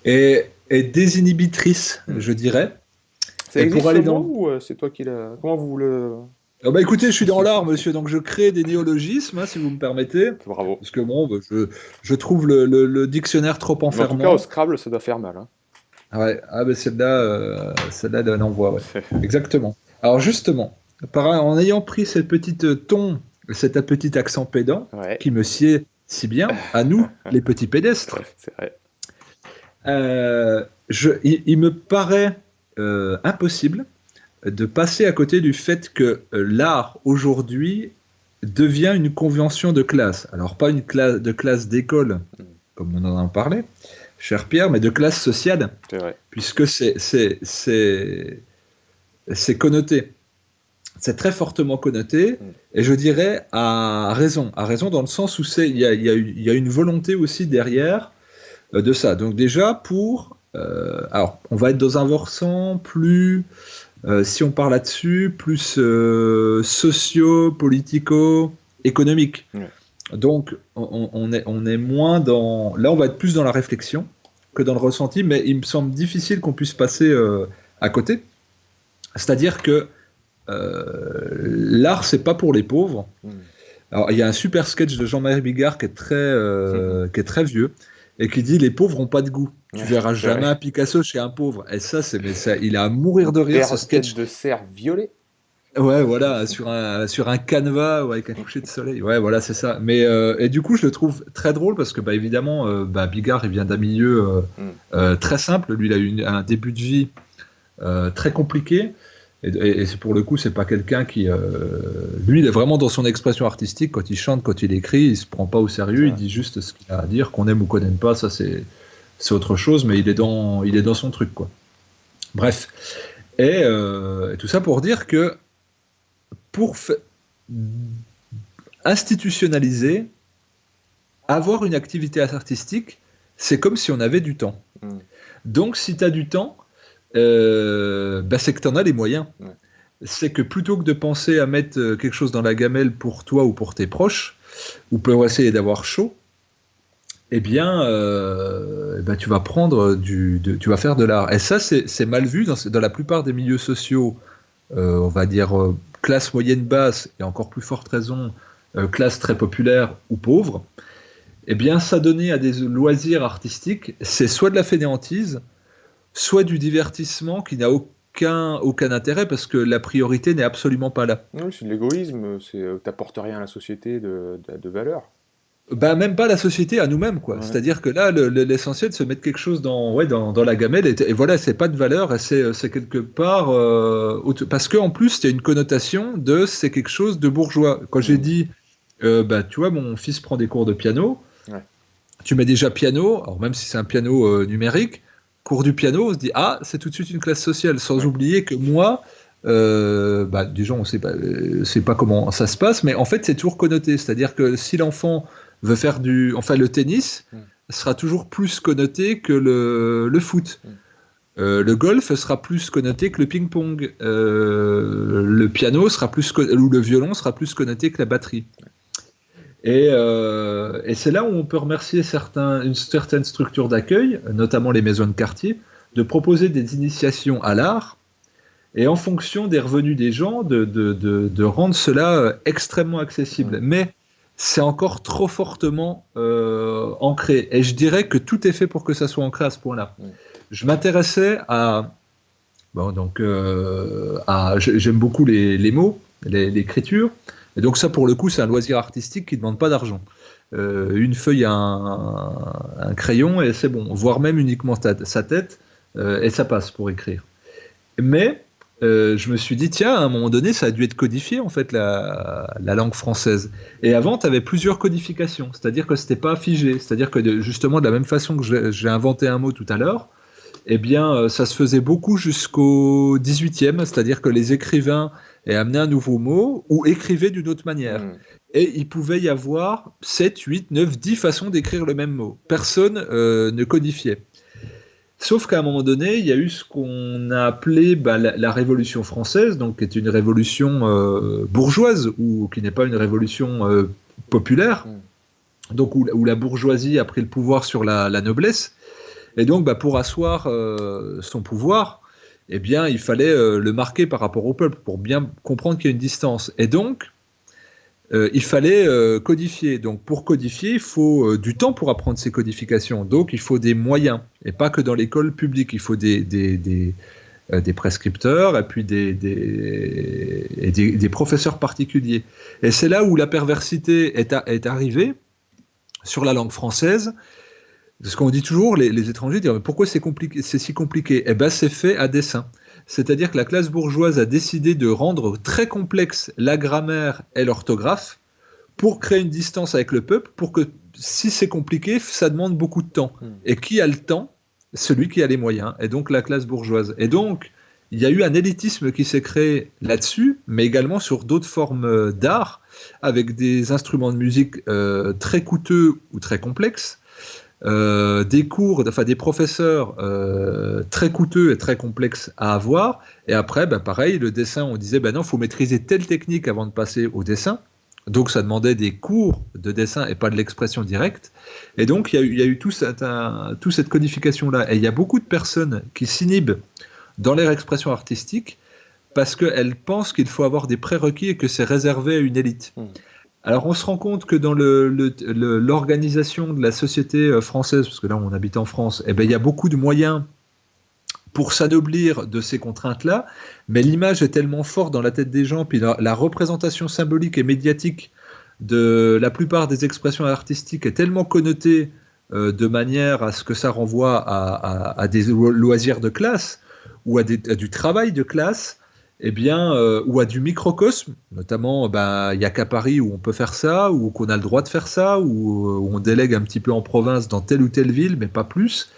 Et désinhibitrice, Hmm. je dirais. Ça Et pour existe ce aller mot dans... ou c'est toi qui l'as... Comment vous le... Ah bah écoutez, je suis dans l'art, monsieur, donc je crée des néologismes, hein, si vous me permettez. Bravo. Parce que bon, bah, je trouve le dictionnaire trop Mais en tout cas, au enfermant. Scrabble, ça doit faire mal. Hein. Ah ouais, ah bah celle-là donne envoi, ouais. Exactement. Alors justement, en ayant pris cette petite ton, cet petit accent pédant, Ouais, qui me sied si bien, à nous, les petits pédestres, c'est vrai. il me paraît impossible de passer à côté du fait que l'art aujourd'hui devient une convention de classe. Alors pas une classe de classe d'école, Hmm. comme on en a parlé, cher Pierre, mais de classe sociale, C'est vrai. puisque c'est connoté. C'est très fortement connoté, Hmm. et je dirais à raison dans le sens où il y a une volonté aussi derrière de ça. Donc déjà alors on va être dans un versant plus, si on parle là-dessus, plus socio-politico, économique. Ouais. Donc on est moins dans, là on va être plus dans la réflexion que dans le ressenti, mais il me semble difficile qu'on puisse passer à côté. C'est-à-dire que l'art, c'est pas pour les pauvres. Hmm. Alors, il y a un super sketch de Jean-Marie Bigard qui est très vieux et qui dit les pauvres ont pas de goût. Tu verras C'est jamais vrai. un Picasso chez un pauvre. Et ça, mais ça, il a à mourir Une de rire ce tête sketch. de cerf violet. Ouais, voilà, sur un canevas ou avec un coucher de soleil. Ouais, voilà, c'est ça. Mais et du coup, je le trouve très drôle parce que bah évidemment, Bigard, il vient d'un milieu Hmm. très simple. Lui, il a eu un début de vie très compliqué. Et pour le coup, c'est pas quelqu'un qui, lui, il est vraiment dans son expression artistique. Quand il chante, quand il écrit, il se prend pas au sérieux. Il dit juste ce qu'il a à dire, qu'on aime ou qu'on n'aime pas. Ça, c'est autre chose, mais il est dans son truc, quoi. Bref, et tout ça pour dire que pour institutionnaliser, avoir une activité artistique, c'est comme si on avait du temps. Donc, si tu as du temps, c'est que tu en as les moyens. Ouais. C'est que plutôt que de penser à mettre quelque chose dans la gamelle pour toi ou pour tes proches, ou pour essayer d'avoir chaud, eh bien, tu vas tu vas faire de l'art. Et ça, c'est mal vu dans la plupart des milieux sociaux, on va dire classe moyenne basse, et encore plus forte raison, classe très populaire ou pauvre. Eh bien, s'adonner à des loisirs artistiques, c'est soit de la fainéantise, soit du divertissement qui n'a aucun intérêt parce que la priorité n'est absolument pas là. Oui, c'est de l'égoïsme, t'apportes rien à la société de valeur. Bah, même pas la société, à nous-mêmes, quoi. Ouais. C'est-à-dire que là, l'essentiel, c'est de se mettre quelque chose dans la gamelle, et voilà, c'est pas de valeur, et c'est quelque part. Parce qu'en plus, il y a une connotation de c'est quelque chose de bourgeois. Quand j'ai dit, tu vois, mon fils prend des cours de piano, tu mets déjà piano, alors même si c'est un piano numérique, cours du piano, on se dit, ah, c'est tout de suite une classe sociale, sans oublier que moi. Déjà, on sait pas comment ça se passe, mais en fait, c'est toujours connoté. C'est-à-dire que si l'enfant veut faire le tennis sera toujours plus connoté que le foot. Le golf sera plus connoté que le ping-pong. Le piano sera ou le violon sera plus connoté que la batterie. Et c'est là où on peut remercier une certaine structure d'accueil, notamment les maisons de quartier, de proposer des initiations à l'art. Et en fonction des revenus des gens, de rendre cela extrêmement accessible. Mais c'est encore trop fortement ancré. Et je dirais que tout est fait pour que ça soit ancré à ce point-là. Je m'intéressais j'aime beaucoup les mots, l'écriture. Et donc ça, pour le coup, c'est un loisir artistique qui ne demande pas d'argent. Une feuille, un crayon, et c'est bon. Voire même uniquement sa tête, et ça passe pour écrire. Mais je me suis dit, tiens, à un moment donné, ça a dû être codifié, en fait, la langue française. Et avant, tu avais plusieurs codifications, c'est-à-dire que c'était pas figé. C'est-à-dire que, justement, de la même façon que j'ai inventé un mot tout à l'heure, eh bien, ça se faisait beaucoup jusqu'au 18e, c'est-à-dire que les écrivains amenaient un nouveau mot ou écrivaient d'une autre manière. Et il pouvait y avoir 7, 8, 9, 10 façons d'écrire le même mot. Personne ne codifiait. Sauf qu'à un moment donné, il y a eu ce qu'on a appelé la Révolution française, donc qui est une révolution bourgeoise, ou qui n'est pas une révolution populaire, donc où la bourgeoisie a pris le pouvoir sur la noblesse. Et donc, pour asseoir son pouvoir, eh bien, il fallait le marquer par rapport au peuple, pour bien comprendre qu'il y a une distance. Et donc, il fallait codifier. Donc, pour codifier, il faut du temps pour apprendre ces codifications. Donc, il faut des moyens. Et pas que dans l'école publique. Il faut des prescripteurs et puis des professeurs particuliers. Et c'est là où la perversité est arrivée sur la langue française. Parce qu'on dit toujours, les étrangers disent pourquoi c'est si compliqué. Eh bien, c'est fait à dessein. C'est-à-dire que la classe bourgeoise a décidé de rendre très complexe la grammaire et l'orthographe pour créer une distance avec le peuple, pour que si c'est compliqué, ça demande beaucoup de temps. Et qui a le temps? Celui qui a les moyens, et donc la classe bourgeoise. Et donc, il y a eu un élitisme qui s'est créé là-dessus, mais également sur d'autres formes d'art, avec des instruments de musique très coûteux ou très complexes, des professeurs très coûteux et très complexes à avoir. Et après, pareil, le dessin, on disait, non, il faut maîtriser telle technique avant de passer au dessin. Donc ça demandait des cours de dessin et pas de l'expression directe. Et donc il y a eu toute cette codification-là. Et il y a beaucoup de personnes qui s'inhibent dans leur expression artistique parce qu'elles pensent qu'il faut avoir des prérequis et que c'est réservé à une élite. Alors on se rend compte que dans l'organisation de la société française, parce que là on habite en France, il y a beaucoup de moyens pour s'anoblir de ces contraintes-là, mais l'image est tellement forte dans la tête des gens, puis la représentation symbolique et médiatique de la plupart des expressions artistiques est tellement connotée de manière à ce que ça renvoie à des loisirs de classe, ou à du travail de classe, eh bien, ou à du microcosme, notamment, bah, il n'y a qu'à Paris où on peut faire ça, ou qu'on a le droit de faire ça, ou où on délègue un petit peu en province dans telle ou telle ville, mais pas plus.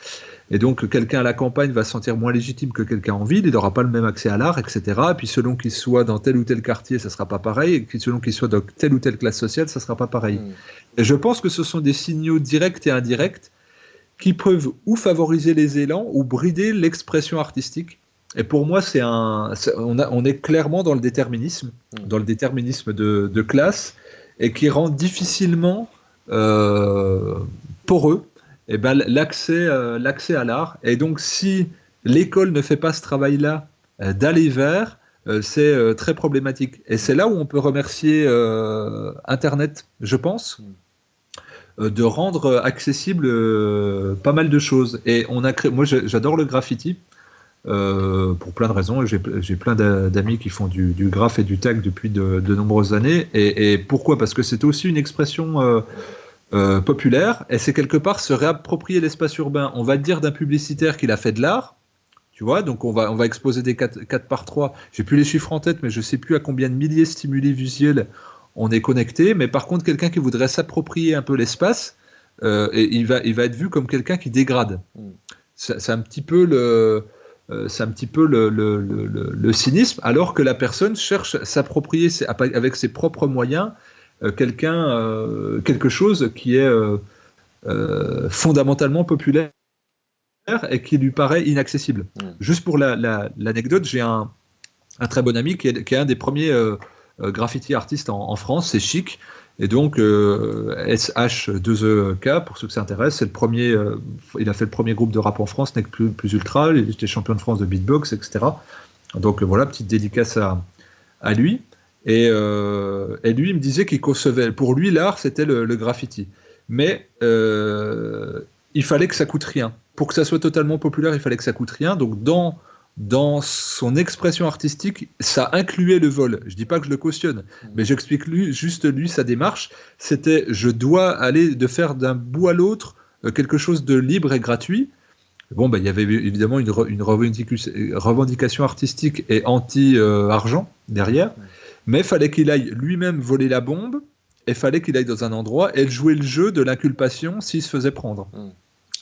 Et donc, quelqu'un à la campagne va se sentir moins légitime que quelqu'un en ville, il n'aura pas le même accès à l'art, etc. Et puis, selon qu'il soit dans tel ou tel quartier, ça ne sera pas pareil, et puis selon qu'il soit dans telle ou telle classe sociale, ça ne sera pas pareil. Mm. Et je pense que ce sont des signaux directs et indirects qui peuvent ou favoriser les élans ou brider l'expression artistique. Et pour moi, on est clairement dans le déterminisme de classe, et qui rend difficilement euh, poreux eh ben, l'accès à l'art. Et donc, si l'école ne fait pas ce travail-là d'aller vers, c'est très problématique. Et c'est là où on peut remercier Internet, je pense, Mm. de rendre accessible pas mal de choses. Et on a créé, moi j'adore le graffiti pour plein de raisons. J'ai plein d'amis qui font du graphe et du tag depuis de nombreuses années. Et pourquoi? Parce que c'est aussi une expression populaire, et c'est quelque part se réapproprier l'espace urbain. On va dire d'un publicitaire qu'il a fait de l'art. Tu vois, donc on va exposer des 4 par 3. J'ai plus les chiffres en tête, mais je sais plus à combien de milliers de stimuli visuels on est connecté. Mais par contre, quelqu'un qui voudrait s'approprier un peu l'espace, et il va être vu comme quelqu'un qui dégrade. Mm. C'est un petit peu c'est un petit peu le cynisme, alors que la personne cherche à s'approprier avec ses propres moyens quelque chose qui est fondamentalement populaire et qui lui paraît inaccessible. Mm. Juste pour l'anecdote, j'ai un très bon ami qui est un des premiers graffiti artistes en France, c'est Chic. Et donc, SH2EK, pour ceux que ça intéresse, c'est le premier, il a fait le premier groupe de rap en France, Nec plus Ultra, il était champion de France de beatbox, etc. Donc voilà, petite dédicace à lui. Et lui, il me disait qu'il concevait, pour lui, l'art, c'était le graffiti. Mais il fallait que ça coûte rien. Pour que ça soit totalement populaire, il fallait que ça coûte rien. Donc, dans son expression artistique, ça incluait le vol. Je dis pas que je le cautionne, mais j'explique juste lui sa démarche. C'était, je dois aller de faire d'un bout à l'autre quelque chose de libre et gratuit. Bon, bah, il y avait évidemment une revendication artistique et anti-argent derrière, Mm. mais il fallait qu'il aille lui-même voler la bombe, et fallait qu'il aille dans un endroit et jouer le jeu de l'inculpation s'il se faisait prendre. Mm.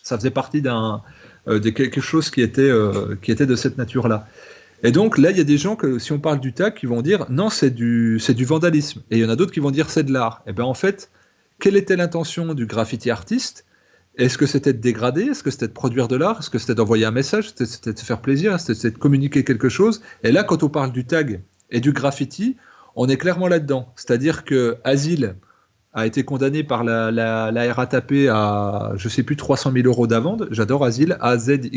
Ça faisait partie de quelque chose qui était de cette nature-là. Et donc là, il y a des gens que, si on parle du tag, qui vont dire non, c'est du vandalisme. Et il y en a d'autres qui vont dire c'est de l'art. Et bien en fait, quelle était l'intention du graffiti artiste? Est-ce que c'était de dégrader? Est-ce que c'était de produire de l'art? Est-ce que c'était d'envoyer un message? C'était de se faire plaisir? C'était de communiquer quelque chose? Et là, quand on parle du tag et du graffiti, on est clairement là-dedans. C'est-à-dire que Asile a été condamné par la RATP à, je sais plus, 300 000 euros d'amende. J'adore Asile, Azyle.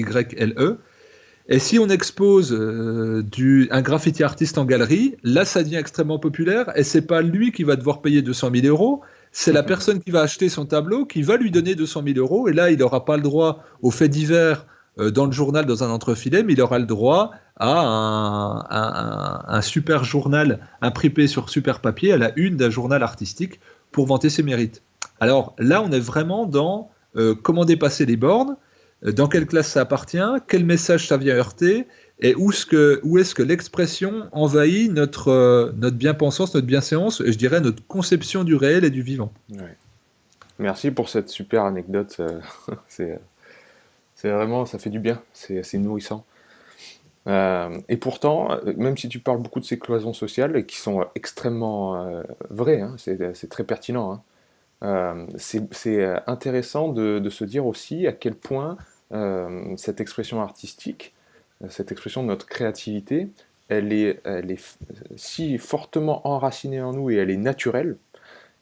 Et si on expose un graffiti artiste en galerie, là, ça devient extrêmement populaire, et c'est pas lui qui va devoir payer 200 000 euros, c'est la personne qui va acheter son tableau qui va lui donner 200 000 euros, et là, il n'aura pas le droit aux faits divers dans le journal, dans un entrefilet, mais il aura le droit à un super journal imprimé sur super papier, à la une d'un journal artistique, pour vanter ses mérites. Alors là, on est vraiment dans comment dépasser les bornes, dans quelle classe ça appartient, quel message ça vient heurter, et où est-ce que l'expression envahit notre bien-pensance, notre bienséance, et je dirais notre conception du réel et du vivant. Ouais. Merci pour cette super anecdote. C'est c'est vraiment, ça fait du bien, c'est nourrissant. Et pourtant, même si tu parles beaucoup de ces cloisons sociales, et qui sont extrêmement vraies, hein, c'est très pertinent, hein, c'est intéressant de se dire aussi à quel point cette expression artistique, cette expression de notre créativité, elle est si fortement enracinée en nous et elle est naturelle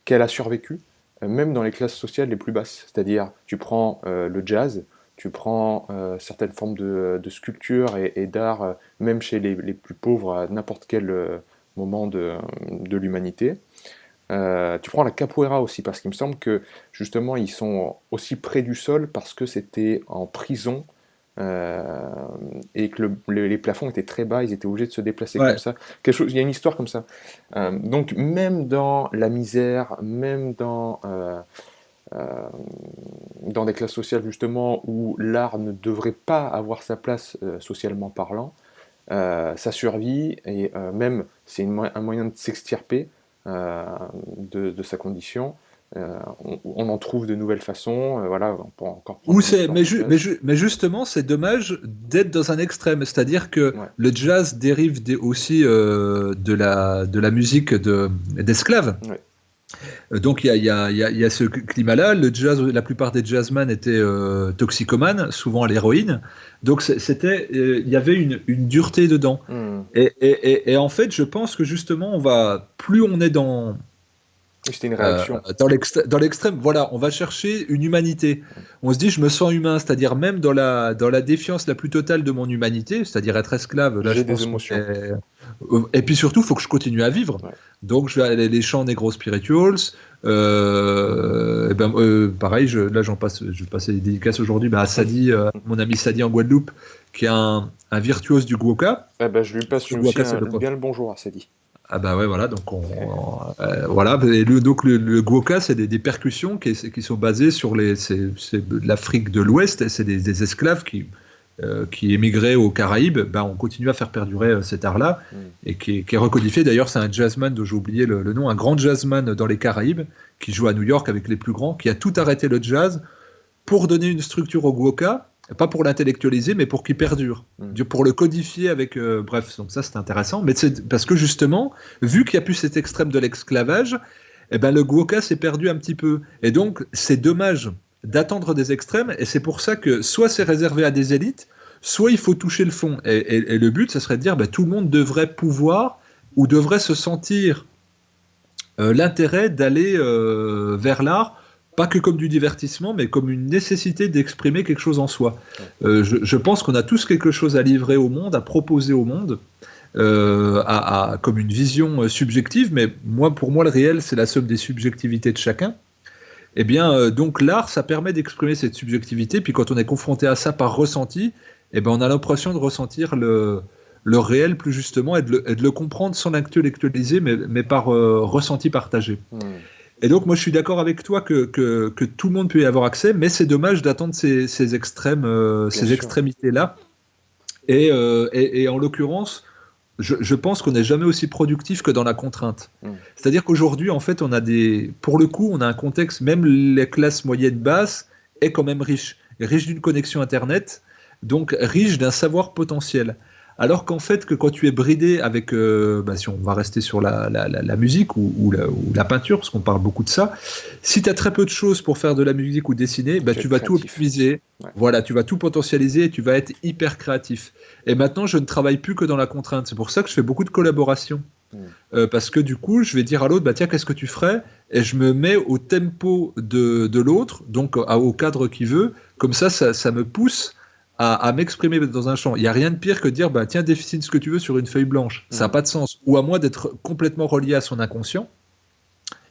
qu'elle a survécu, même dans les classes sociales les plus basses. C'est-à-dire, tu prends le jazz, tu prends certaines formes de sculpture et d'art, même chez les plus pauvres, à n'importe quel moment de l'humanité. Tu prends la capoeira aussi, parce qu'il me semble que justement ils sont aussi près du sol parce que c'était en prison euh, et que les plafonds étaient très bas, ils étaient obligés de se déplacer comme Ouais. ça. Il y a une histoire comme ça. Donc même dans la misère, même dans dans des classes sociales justement où l'art ne devrait pas avoir sa place socialement parlant, ça survit et même c'est un moyen de s'extirper de sa condition. On en trouve de nouvelles façons, voilà, on peut encore prendre l'histoire du jazz. Mais justement, c'est dommage d'être dans un extrême. C'est-à-dire que Ouais, le jazz dérive aussi de la musique d'esclaves. ouais. Donc il y a ce climat-là. Le jazz, la plupart des jazzmen étaient toxicomanes, souvent à l'héroïne. Donc il y avait une dureté dedans. Hmm. Et en fait, je pense que justement, plus on est C'était une réaction. dans l'extrême, voilà, on va chercher une humanité. On se dit, je me sens humain, c'est-à-dire même dans la défiance la plus totale de mon humanité, c'est-à-dire être esclave. Là, J'ai je des pense qu'on émotions. est. Et puis surtout, il faut que je continue à vivre. Ouais. Donc, je vais aller les chants Negro Spirituals. Pareil, là, je vais passer des dédicaces aujourd'hui à Sadi, mon ami Sadi en Guadeloupe, qui est un virtuose du guoka. Eh ben, je lui passe Le aussi guoka, c'est bien le bonjour à Sadie. ah bah ouais, voilà, donc voilà, et le guoka, c'est des percussions qui sont basées sur c'est de l'Afrique de l'Ouest, et c'est des esclaves qui émigraient aux Caraïbes. Ben, on continue à faire perdurer cet art-là, et qui est recodifié. D'ailleurs, c'est un jazzman dont j'ai oublié le nom, un grand jazzman dans les Caraïbes, qui joue à New York avec les plus grands, qui a tout arrêté le jazz pour donner une structure au guoka, pas pour l'intellectualiser, mais pour qu'il perdure, pour le codifier avec. Bref, donc ça c'est intéressant, mais c'est parce que justement, vu qu'il n'y a plus cet extrême de l'esclavage, eh ben, le guoka s'est perdu un petit peu. Et donc, c'est dommage d'attendre des extrêmes, et c'est pour ça que soit c'est réservé à des élites, soit il faut toucher le fond. Et le but, ça serait de dire ben, tout le monde devrait pouvoir ou devrait se sentir l'intérêt d'aller vers l'art, pas que comme du divertissement, mais comme une nécessité d'exprimer quelque chose en soi. Je pense qu'on a tous quelque chose à livrer au monde, à proposer au monde, comme une vision subjective, mais pour moi, le réel, c'est la somme des subjectivités de chacun. Eh bien, donc l'art, ça permet d'exprimer cette subjectivité, puis quand on est confronté à ça par ressenti, eh ben, on a l'impression de ressentir le réel plus justement et de le comprendre sans l'intellectualiser, mais par ressenti partagé. Et donc, moi, je suis d'accord avec toi que tout le monde peut y avoir accès, mais c'est dommage d'attendre ces extrêmes, ces extrémités-là. Et en l'occurrence, je pense qu'on n'est jamais aussi productif que dans la contrainte. C'est-à-dire qu'aujourd'hui, en fait, pour le coup, on a un contexte, même les classes moyennes basses, est quand même riche d'une connexion Internet, donc riche d'un savoir potentiel. Alors qu'en fait, que quand tu es bridé avec, si on va rester sur la musique ou la peinture, parce qu'on parle beaucoup de ça, si tu as très peu de choses pour faire de la musique ou dessiner, tu vas tout optimiser, voilà, tu vas tout potentialiser et tu vas être hyper créatif. Et maintenant, je ne travaille plus que dans la contrainte. C'est pour ça que je fais beaucoup de collaborations. Parce que du coup, je vais dire à l'autre, tiens, qu'est-ce que tu ferais? Et je me mets au tempo de l'autre, donc au cadre qu'il veut. Comme ça me pousse à m'exprimer dans un champ. Il n'y a rien de pire que de dire, tiens, dessine ce que tu veux sur une feuille blanche. Ça n'a pas de sens. Ou à moins d'être complètement relié à son inconscient.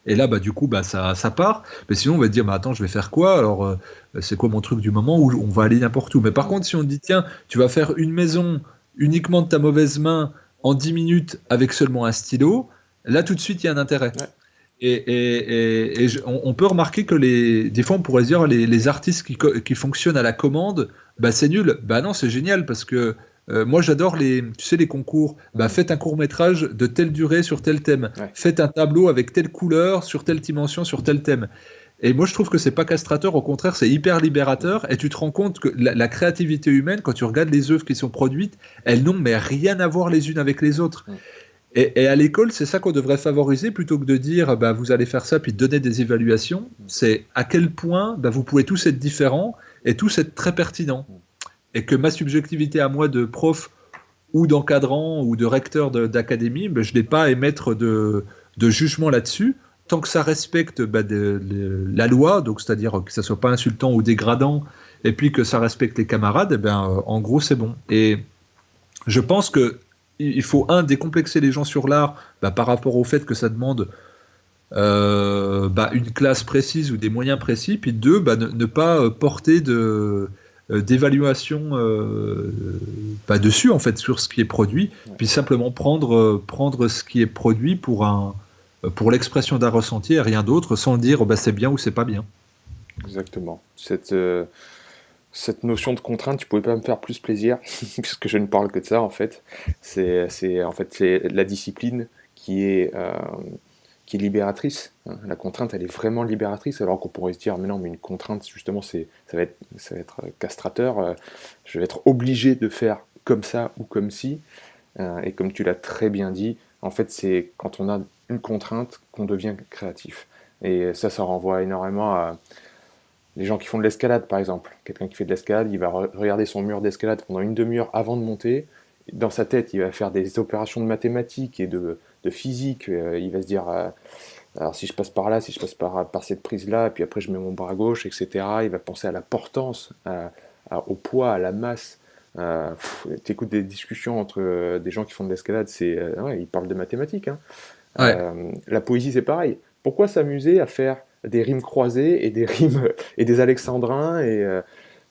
Et là, du coup, ça part. Mais sinon, on va dire, attends, je vais faire quoi? Alors, c'est quoi mon truc du moment où on va aller n'importe où? Mais par contre, si on dit, tiens, tu vas faire une maison uniquement de ta mauvaise main en 10 minutes avec seulement un stylo, là, tout de suite, il y a un intérêt. On peut remarquer que des fois, on pourrait dire les artistes qui fonctionnent à la commande, c'est nul. Non, c'est génial parce que moi, j'adore les concours. Faites un court-métrage de telle durée sur tel thème. Faites un tableau avec telle couleur, sur telle dimension, sur tel thème. Et moi, je trouve que c'est pas castrateur. Au contraire, c'est hyper libérateur. Et tu te rends compte que la créativité humaine, quand tu regardes les œuvres qui sont produites, elles n'ont mais rien à voir les unes avec les autres. Et à l'école, c'est ça qu'on devrait favoriser plutôt que de dire vous allez faire ça puis donner des évaluations. C'est à quel point vous pouvez tous être différents et tous être très pertinents. Et que ma subjectivité à moi de prof ou d'encadrant ou de recteur d'académie, je n'ai pas à émettre de jugement là-dessus tant que ça respecte la loi, donc c'est-à-dire que ça ne soit pas insultant ou dégradant et puis que ça respecte les camarades, en gros c'est bon. Et je pense que il faut, décomplexer les gens sur l'art par rapport au fait que ça demande une classe précise ou des moyens précis, puis deux, ne pas porter d'évaluation dessus, en fait, sur ce qui est produit, puis simplement prendre ce qui est produit pour l'expression d'un ressenti et rien d'autre, sans dire c'est bien ou c'est pas bien. exactement. Cette notion de contrainte, tu pouvais pas me faire plus plaisir, puisque je ne parle que de ça en fait. C'est la discipline qui est, euh, qui est libératrice, hein. La contrainte, elle est vraiment libératrice, alors qu'on pourrait se dire, mais non, mais une contrainte, justement, ça va être castrateur, je vais être obligé de faire comme ça ou comme ci. Et comme tu l'as très bien dit, en fait, c'est quand on a une contrainte qu'on devient créatif. Et ça renvoie énormément à les gens qui font de l'escalade, par exemple. Quelqu'un qui fait de l'escalade, il va regarder son mur d'escalade pendant une demi-heure avant de monter. Dans sa tête, il va faire des opérations de mathématiques et de physique. Il va se dire, alors si je passe par là, si je passe par cette prise-là, puis après je mets mon bras gauche, etc. Il va penser à la portance, au poids, à la masse. Tu écoutes des discussions entre des gens qui font de l'escalade, ouais, ils parlent de mathématiques, hein. Ouais, La poésie, c'est pareil. Pourquoi s'amuser à faire des rimes croisées et des rimes et des alexandrins et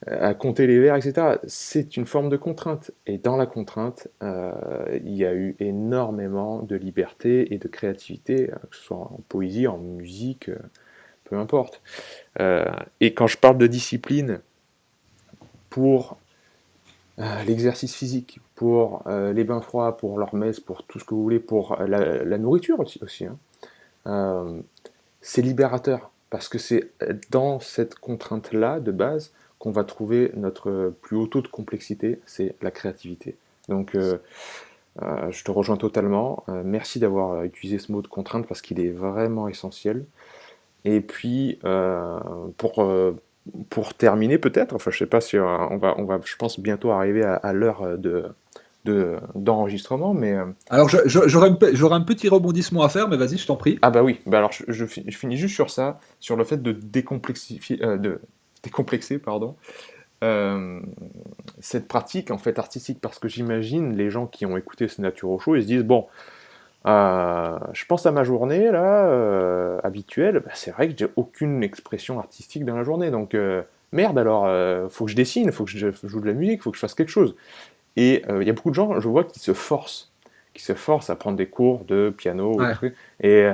à compter les vers, etc. C'est une forme de contrainte. Et dans la contrainte, il y a eu énormément de liberté et de créativité, que ce soit en poésie, en musique, peu importe. Euh, et quand je parle de discipline pour l'exercice physique, pour les bains froids, pour leur messe, pour tout ce que vous voulez, pour la nourriture aussi, hein. Euh, c'est libérateur parce que c'est dans cette contrainte-là de base qu'on va trouver notre plus haut taux de complexité, c'est la créativité. Donc, je te rejoins totalement. Merci d'avoir utilisé ce mot de contrainte parce qu'il est vraiment essentiel. Et puis, pour terminer peut-être, enfin je sais pas si on va, je pense bientôt arriver à l'heure d'enregistrement, mais alors j'aurais un petit rebondissement à faire, mais vas-y, je t'en prie. ah bah oui, bah alors je finis juste sur ça, sur le fait de décomplexer, pardon, euh, cette pratique en fait artistique, parce que j'imagine les gens qui ont écouté ce Nature au Show, ils se disent bon, je pense à ma journée là habituelle, bah, c'est vrai que j'ai aucune expression artistique dans la journée, donc merde alors, faut que je dessine, faut que je joue de la musique, faut que je fasse quelque chose. Et il y a beaucoup de gens, je vois, qui se forcent à prendre des cours de piano ou de Ouais. trucs, et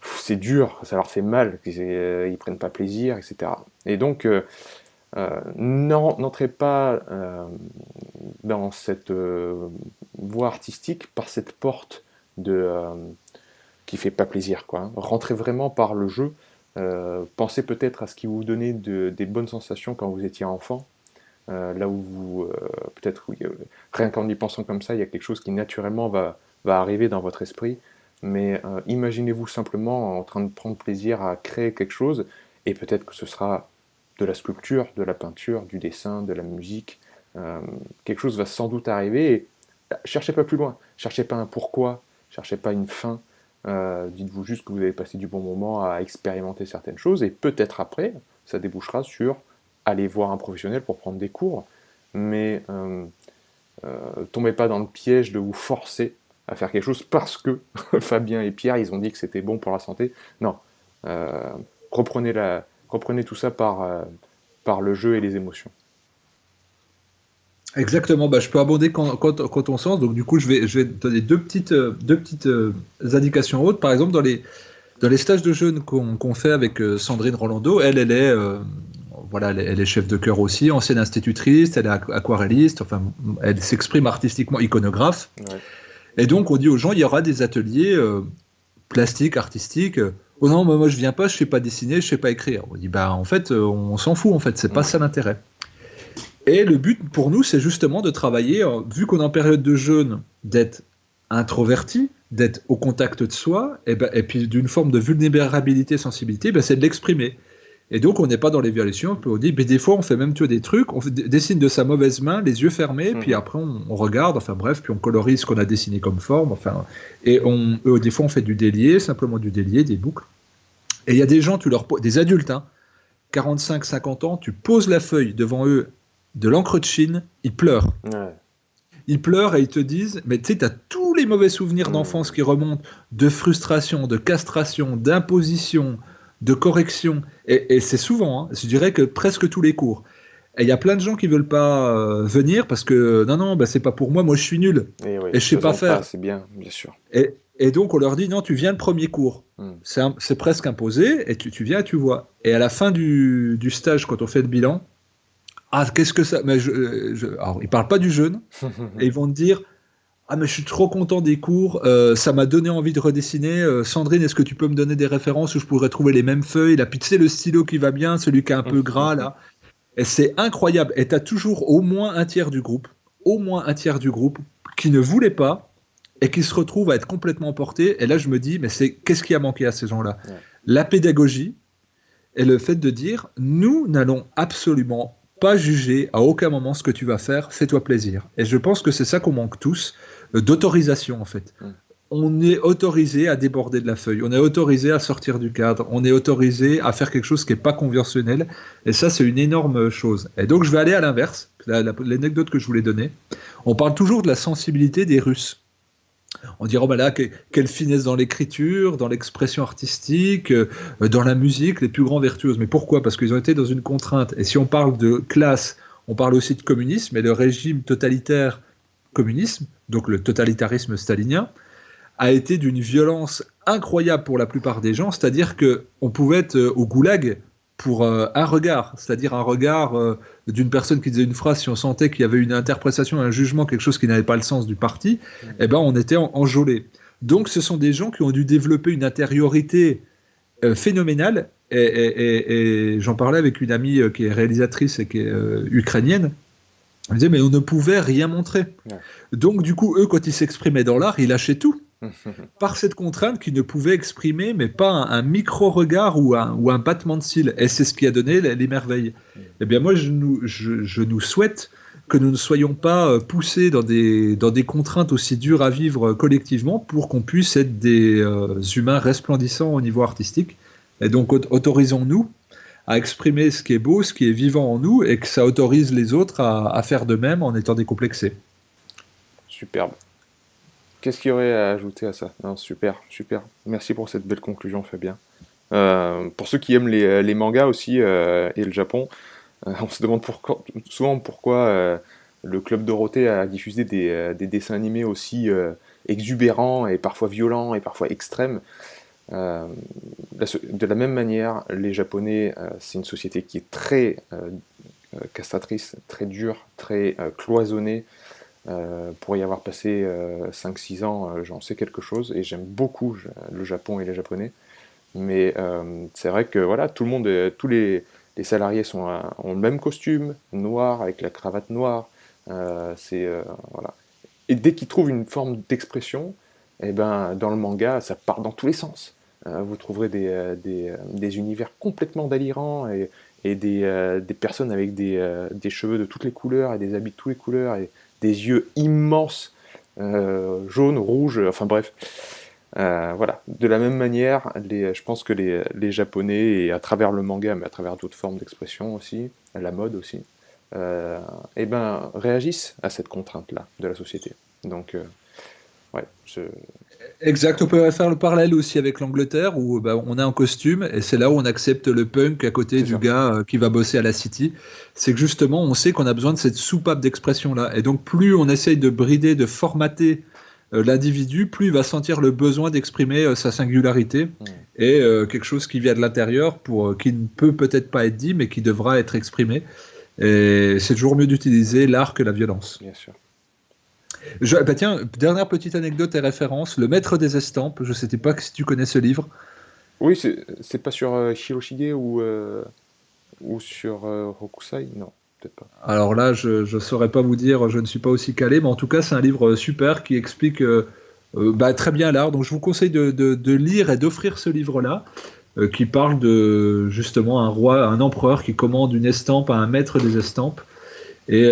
c'est dur, ça leur fait mal, ils prennent pas plaisir, etc. Et donc, n'entrez pas dans cette voie artistique par cette porte qui fait pas plaisir, quoi, hein. Rentrez vraiment par le jeu. Pensez peut-être à ce qui vous donnait des bonnes sensations quand vous étiez enfant. Là où peut-être, oui, rien qu'en y pensant comme ça, il y a quelque chose qui naturellement va arriver dans votre esprit. Mais imaginez-vous simplement en train de prendre plaisir à créer quelque chose, et peut-être que ce sera de la sculpture, de la peinture, du dessin, de la musique. Euh, Quelque chose va sans doute arriver. Et cherchez pas plus loin, cherchez pas un pourquoi, cherchez pas une fin. Dites-vous juste que vous avez passé du bon moment à expérimenter certaines choses, et peut-être après, ça débouchera sur aller voir un professionnel pour prendre des cours, mais tombez pas dans le piège de vous forcer à faire quelque chose parce que Fabien et Pierre, ils ont dit que c'était bon pour la santé. Non. Euh, reprenez tout ça par le jeu et les émotions. Exactement, bah, je peux abonder quand on sens. Donc, du coup, je vais te donner deux petites indications autres. Par exemple, dans les stages de jeunes qu'on fait avec Sandrine Rolando, elle est, voilà, elle est chef de chœur aussi, ancienne institutrice, elle est aquarelliste, enfin, elle s'exprime artistiquement, iconographe. Ouais. Et donc, on dit aux gens, il y aura des ateliers plastiques, artistiques. Oh non, moi je viens pas, je sais pas dessiner, je sais pas écrire. On dit, bah, en fait, on s'en fout, en fait, c'est pas Mm. ça l'intérêt. Et le but pour nous, c'est justement de travailler, vu qu'on est en période de jeûne, d'être introverti, d'être au contact de soi, et puis d'une forme de vulnérabilité, sensibilité, ben, c'est de l'exprimer. Et donc, on n'est pas dans l'évaluation, on dit, mais des fois, on fait même tu vois, des trucs, dessine de sa mauvaise main, les yeux fermés, puis après, on regarde, enfin bref, puis on colorise ce qu'on a dessiné comme forme, enfin, des fois, on fait du délié, simplement du délié, des boucles. Et il y a des gens, des adultes, hein, 45, 50 ans, tu poses la feuille devant eux de l'encre de Chine, ils pleurent. Ouais. Ils pleurent et ils te disent, mais tu sais, tu as tous les mauvais souvenirs d'enfance Mm. qui remontent, de frustration, de castration, d'imposition, de correction. Et c'est souvent, hein, je dirais que presque tous les cours. Et il y a plein de gens qui veulent pas venir parce que non, non, bah, c'est pas pour moi, moi je suis nul Et oui, et je sais pas faisons pas, faire. c'est bien, bien sûr. Et, Et donc, on leur dit, non, tu viens le premier cours. C'est presque imposé, et tu viens, tu vois. Et à la fin du stage, quand on fait le bilan, ah, qu'est-ce que ça... Alors, ils parlent pas du jeûne, et ils vont te dire, ah, mais je suis trop content des cours, ça m'a donné envie de redessiner. Sandrine, est-ce que tu peux me donner des références où je pourrais trouver les mêmes feuilles? Là, puis tu sais, le stylo qui va bien, celui qui est un peu gras, là. Et c'est incroyable. Et tu as toujours au moins un tiers du groupe, qui ne voulait pas et qui se retrouve à être complètement emporté. Et là, je me dis, mais qu'est-ce qui a manqué à ces gens-là? Ouais. La pédagogie et le fait de dire, nous n'allons absolument pas juger à aucun moment ce que tu vas faire, fais-toi plaisir. Et je pense que c'est ça qu'on manque tous, d'autorisation en fait. On est autorisé à déborder de la feuille, on est autorisé à sortir du cadre, on est autorisé à faire quelque chose qui n'est pas conventionnel, et ça c'est une énorme chose. Et donc je vais aller à l'inverse, l'anecdote que je voulais donner. On parle toujours de la sensibilité des Russes. On dirait, oh ben là, quelle finesse dans l'écriture, dans l'expression artistique, dans la musique, les plus grands virtuoses. Mais pourquoi? Parce qu'ils ont été dans une contrainte. Et si on parle de classe, on parle aussi de communisme, et le régime totalitaire communisme, donc le totalitarisme stalinien, a été d'une violence incroyable pour la plupart des gens, c'est-à-dire qu'on pouvait être au goulag pour un regard, c'est-à-dire un regard d'une personne qui disait une phrase, si on sentait qu'il y avait une interprétation, un jugement, quelque chose qui n'avait pas le sens du parti, eh ben on était enjôlé. Donc ce sont des gens qui ont dû développer une intériorité phénoménale, et j'en parlais avec une amie qui est réalisatrice et qui est ukrainienne. Elle me disait, mais on ne pouvait rien montrer. Ouais. Donc du coup, eux, quand ils s'exprimaient dans l'art, ils lâchaient tout. Par cette contrainte qu'ils ne pouvaient exprimer, mais pas un micro-regard ou un battement de cils. Et c'est ce qui a donné les merveilles. Eh bien, moi, je nous souhaite que nous ne soyons pas poussés dans des contraintes aussi dures à vivre collectivement pour qu'on puisse être des humains resplendissants au niveau artistique. Et donc, autorisons-nous à exprimer ce qui est beau, ce qui est vivant en nous, et que ça autorise les autres à faire de même en étant décomplexés. Superbe. Qu'est-ce qu'il y aurait à ajouter à ça? Non, super, super. Merci pour cette belle conclusion, Fabien. Pour ceux qui aiment les mangas aussi et le Japon, on se demande souvent pourquoi le Club Dorothée a diffusé des dessins animés aussi exubérants et parfois violents et parfois extrêmes. De la même manière, les Japonais, c'est une société qui est très castratrice, très dure, très cloisonnée. Pour y avoir passé 5-6 ans, j'en sais quelque chose et j'aime beaucoup le Japon et les Japonais. Mais c'est vrai que voilà, tous les salariés ont le même costume, noir, avec la cravate noire. Voilà. Et dès qu'ils trouvent une forme d'expression, eh ben, dans le manga, ça part dans tous les sens. Vous trouverez des univers complètement délirants et des personnes avec des cheveux de toutes les couleurs et des habits de toutes les couleurs et des yeux immenses, jaunes, rouges, enfin bref. Voilà. De la même manière, je pense que les Japonais, et à travers le manga, mais à travers d'autres formes d'expression aussi, la mode aussi, eh ben, réagissent à cette contrainte-là de la société. Donc, ouais. Exact, on peut faire le parallèle aussi avec l'Angleterre où on est en costume et c'est là où on accepte le punk à côté du gars qui va bosser à la City. C'est que justement on sait qu'on a besoin de cette soupape d'expression-là. Et donc plus on essaye de brider, de formater l'individu, plus il va sentir le besoin d'exprimer sa singularité et quelque chose qui vient de l'intérieur qui ne peut peut-être pas être dit mais qui devra être exprimé. Et c'est toujours mieux d'utiliser l'art que la violence. Bien sûr. Tiens, dernière petite anecdote et référence, Le Maître des Estampes, je ne sais pas si tu connais ce livre. Oui, c'est pas sur Hiroshige ou sur Hokusai? Non, peut-être pas. Alors là, je ne saurais pas vous dire, je ne suis pas aussi calé, mais en tout cas, c'est un livre super qui explique très bien l'art. Donc je vous conseille de lire et d'offrir ce livre-là, qui parle de justement un empereur qui commande une estampe à un maître des estampes. Et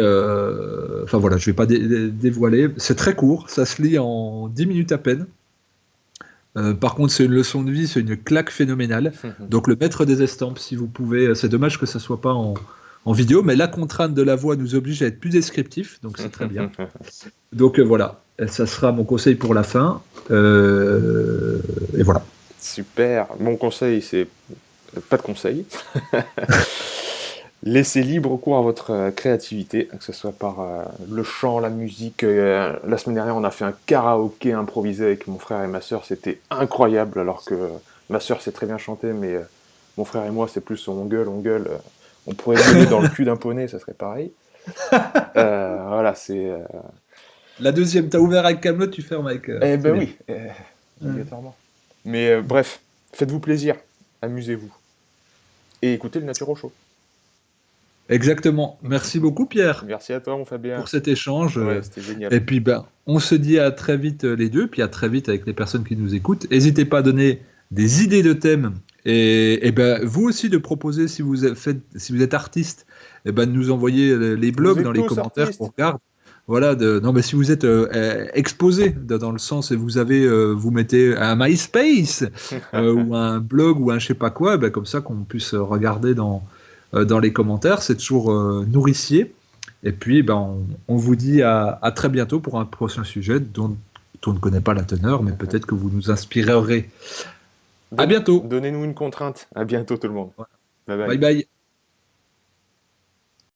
enfin voilà, je ne vais pas dévoiler. C'est très court, ça se lit en 10 minutes à peine. Par contre, c'est une leçon de vie, c'est une claque phénoménale. Donc le maître des estampes, si vous pouvez, c'est dommage que ça ne soit pas en vidéo, mais la contrainte de la voix nous oblige à être plus descriptif, donc c'est très bien. Donc voilà, ça sera mon conseil pour la fin. Et voilà. Super, mon conseil, c'est pas de conseil. Laissez libre cours à votre créativité, que ce soit par le chant, la musique. La semaine dernière, on a fait un karaoké improvisé avec mon frère et ma sœur. C'était incroyable, alors que ma sœur sait très bien chanter, mais mon frère et moi, c'est plus on gueule, on gueule. On pourrait gueuler dans le cul d'un poney, ça serait pareil. Voilà, c'est... La deuxième, t'as ouvert avec Camelot, tu fermes avec. Eh C'est ben bien. oui, obligatoirement. Mais bref, faites-vous plaisir, amusez-vous. Et écoutez le Nature au chaud. Exactement. Merci beaucoup, Pierre, Merci à toi, mon Fabien. pour cet échange. Ouais, c'était génial. Et puis, ben, on se dit à très vite les deux, puis à très vite avec les personnes qui nous écoutent. N'hésitez pas à donner des idées de thèmes. Et ben, vous aussi de proposer si vous faites, si vous êtes artiste, et ben, de nous envoyer les Vous blogs dans êtes les tous commentaires qu'on artistes. regarde. Voilà, non, mais si vous êtes exposé dans le sens et vous avez, vous mettez un MySpace ou un blog ou un je sais pas quoi, ben, comme ça qu'on puisse regarder dans les commentaires, c'est toujours nourricier. Et puis, ben, on vous dit à très bientôt pour un prochain sujet dont on ne connaît pas la teneur, mais peut-être que vous nous inspirerez. À bientôt. Donnez-nous une contrainte. À bientôt tout le monde. Voilà. Bye Bye bye. bye.